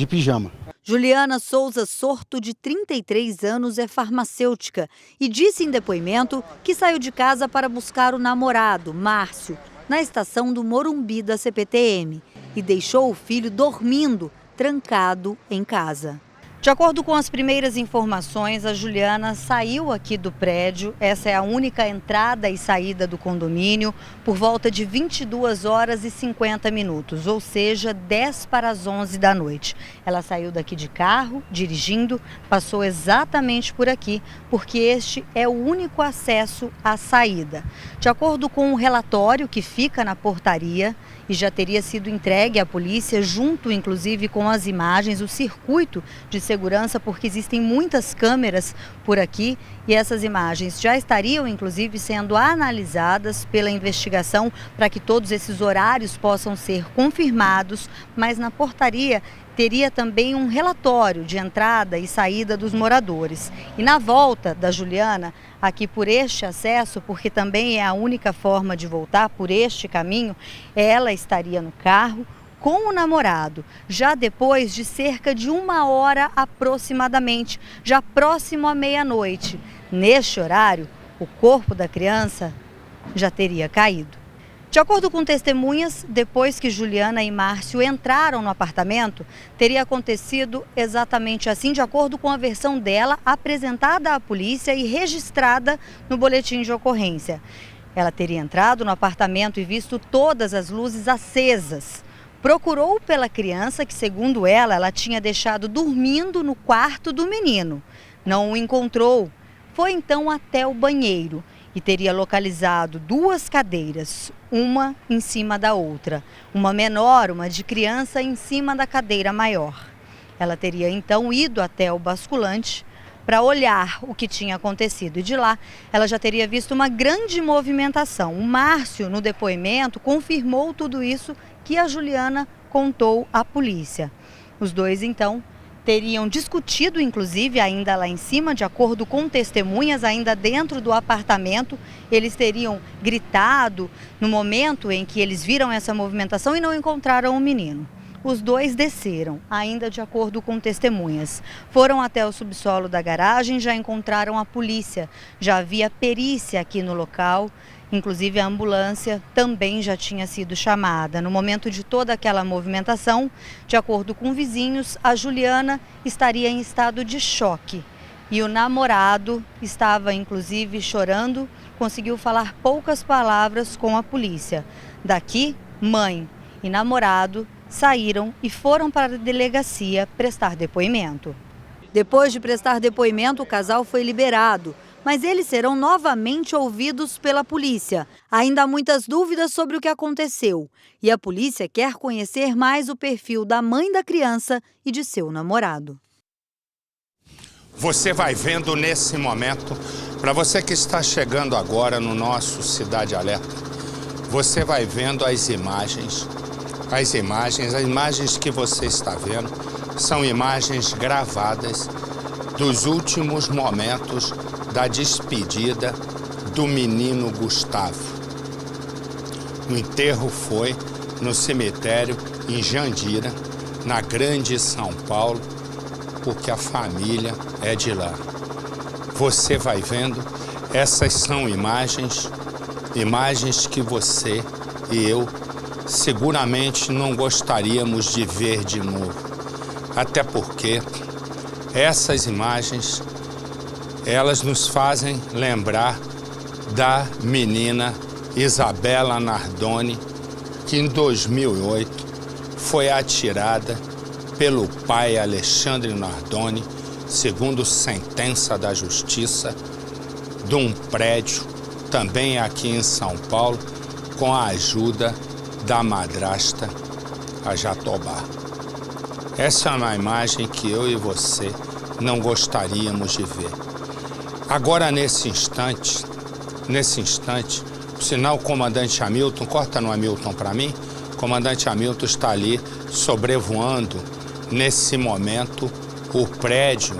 [SPEAKER 14] Juliana Souza Sorto, de 33 anos, é farmacêutica e disse em depoimento que saiu de casa para buscar o namorado, Márcio, na estação do Morumbi da CPTM e deixou o filho dormindo, trancado em casa. De acordo com as primeiras informações, a Juliana saiu aqui do prédio. Essa é a única entrada e saída do condomínio por volta de 22h50, ou seja, 10 para as 11 da noite. Ela saiu daqui de carro, dirigindo, passou exatamente por aqui, porque este é o único acesso à saída. De acordo com o relatório que fica na portaria, e já teria sido entregue à polícia, junto inclusive com as imagens, o circuito de segurança segurança, porque existem muitas câmeras por aqui e essas imagens já estariam, inclusive, sendo analisadas pela investigação para que todos esses horários possam ser confirmados, mas na portaria teria também um relatório de entrada e saída dos moradores. E na volta da Juliana, aqui por este acesso, porque também é a única forma de voltar por este caminho, ela estaria no carro com o namorado, já depois de cerca de 1 hora aproximadamente, já próximo à meia-noite. Neste horário, o corpo da criança já teria caído. De acordo com testemunhas, depois que Juliana e Márcio entraram no apartamento, teria acontecido exatamente assim, de acordo com a versão dela, apresentada à polícia e registrada no boletim de ocorrência. Ela teria entrado no apartamento e visto todas as luzes acesas. Procurou pela criança que, segundo ela tinha deixado dormindo no quarto do menino. Não o encontrou. Foi então até o banheiro e teria localizado 2 cadeiras, uma em cima da outra. Uma menor, uma de criança, em cima da cadeira maior. Ela teria então ido até o basculante para olhar o que tinha acontecido. E de lá, ela já teria visto uma grande movimentação. O Márcio, no depoimento, confirmou tudo isso que a Juliana contou à polícia. Os dois, então, teriam discutido, inclusive, ainda lá em cima, de acordo com testemunhas, ainda dentro do apartamento. Eles teriam gritado no momento em que eles viram essa movimentação e não encontraram o menino. Os dois desceram, ainda de acordo com testemunhas. Foram até o subsolo da garagem, já encontraram a polícia. Já havia perícia aqui no local. Inclusive, a ambulância também já tinha sido chamada. No momento de toda aquela movimentação, de acordo com vizinhos, a Juliana estaria em estado de choque. E o namorado estava, inclusive, chorando, conseguiu falar poucas palavras com a polícia. Daqui, mãe e namorado saíram e foram para a delegacia prestar depoimento. Depois de prestar depoimento, o casal foi liberado. Mas eles serão novamente ouvidos pela polícia. Ainda há muitas dúvidas sobre o que aconteceu. E a polícia quer conhecer mais o perfil da mãe da criança e de seu namorado.
[SPEAKER 1] Você vai vendo nesse momento, para você que está chegando agora no nosso Cidade Alerta, você vai vendo as imagens que você está vendo são imagens gravadas dos últimos momentos da despedida do menino Gustavo. O enterro foi no cemitério em Jandira, na Grande São Paulo, porque a família é de lá. Você vai vendo, essas são imagens que você e eu seguramente não gostaríamos de ver de novo. Até porque essas imagens, elas nos fazem lembrar da menina Isabela Nardoni, que em 2008 foi atirada pelo pai Alexandre Nardoni, segundo sentença da Justiça, de um prédio, também aqui em São Paulo, com a ajuda da madrasta, a Jatobá. Essa é uma imagem que eu e você não gostaríamos de ver. Agora, nesse instante, por sinal, o comandante Hamilton, corta no Hamilton para mim, o comandante Hamilton está ali sobrevoando, nesse momento, o prédio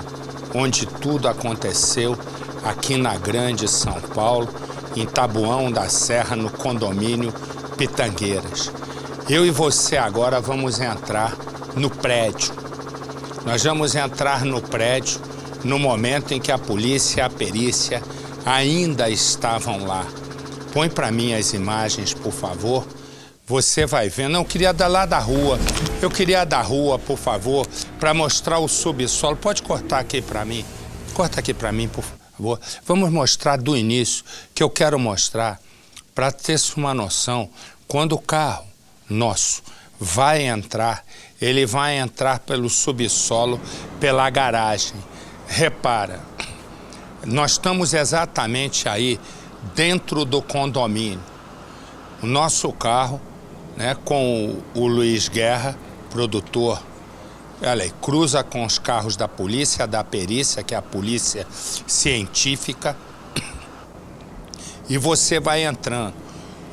[SPEAKER 1] onde tudo aconteceu, aqui na Grande São Paulo, em Taboão da Serra, no condomínio Pitangueiras. Eu e você agora vamos entrar no prédio. Nós vamos entrar no prédio no momento em que a polícia e a perícia ainda estavam lá. Põe para mim as imagens, por favor. Você vai ver. Não, eu queria dar lá da rua. Eu queria da rua, por favor, para mostrar o subsolo. Pode cortar aqui para mim. Corta aqui para mim, por favor. Vamos mostrar do início, que eu quero mostrar, para ter-se uma noção. Quando o carro nosso vai entrar, ele vai entrar pelo subsolo, pela garagem. Repara, nós estamos exatamente aí dentro do condomínio. O nosso carro, né, com o Luiz Guerra, produtor Olha aí, cruza com os carros da polícia, da perícia, que é a polícia científica, e você vai entrando.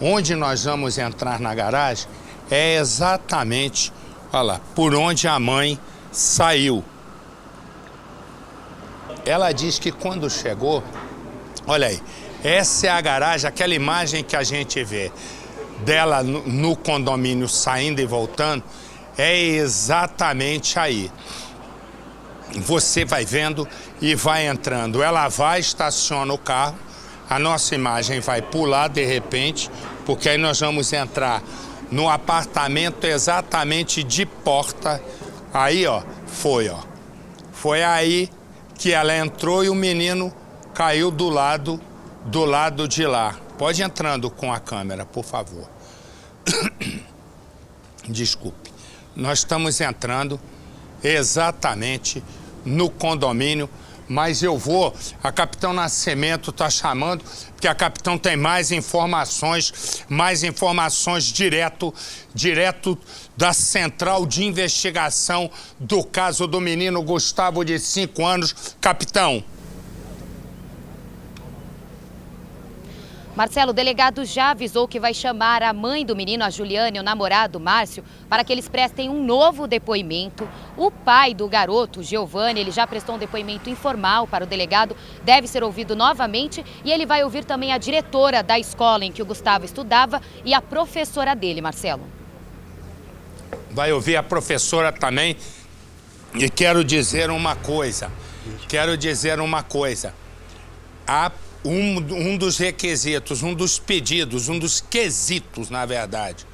[SPEAKER 1] Onde nós vamos entrar na garagem é exatamente, olha lá, por onde a mãe saiu. Ela diz que quando chegou, olha aí, essa é a garagem, aquela imagem que a gente vê dela no condomínio saindo e voltando, é exatamente aí. Você vai vendo e vai entrando. Ela vai, estaciona o carro, a nossa imagem vai pular de repente, porque aí nós vamos entrar no apartamento exatamente de porta. Aí, ó, foi aí que ela entrou e o menino caiu do lado de lá. Pode ir entrando com a câmera, por favor. Desculpe. Nós estamos entrando exatamente no condomínio, mas eu vou... A Capitão Nascimento está chamando, porque a Capitão tem mais informações direto da Central de Investigação do caso do menino Gustavo, de 5 anos. Capitão.
[SPEAKER 5] Marcelo, o delegado já avisou que vai chamar a mãe do menino, a Juliana, e o namorado, Márcio, para que eles prestem um novo depoimento. O pai do garoto, Giovanni, ele já prestou um depoimento informal para o delegado, deve ser ouvido novamente, e ele vai ouvir também a diretora da escola em que o Gustavo estudava e a professora dele, Marcelo.
[SPEAKER 1] Vai ouvir a professora também, e quero dizer uma coisa. Um dos requisitos, um dos pedidos, um dos quesitos, na verdade,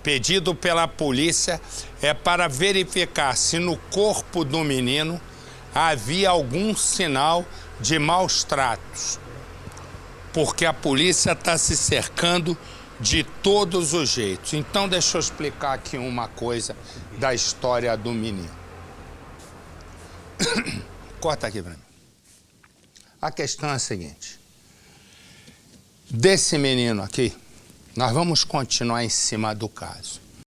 [SPEAKER 1] pedido pela polícia é para verificar se no corpo do menino havia algum sinal de maus tratos. Porque a polícia está se cercando de todos os jeitos. Então, deixa eu explicar aqui uma coisa da história do menino. Corta aqui para mim. A questão é a seguinte. Desse menino aqui, nós vamos continuar em cima do caso.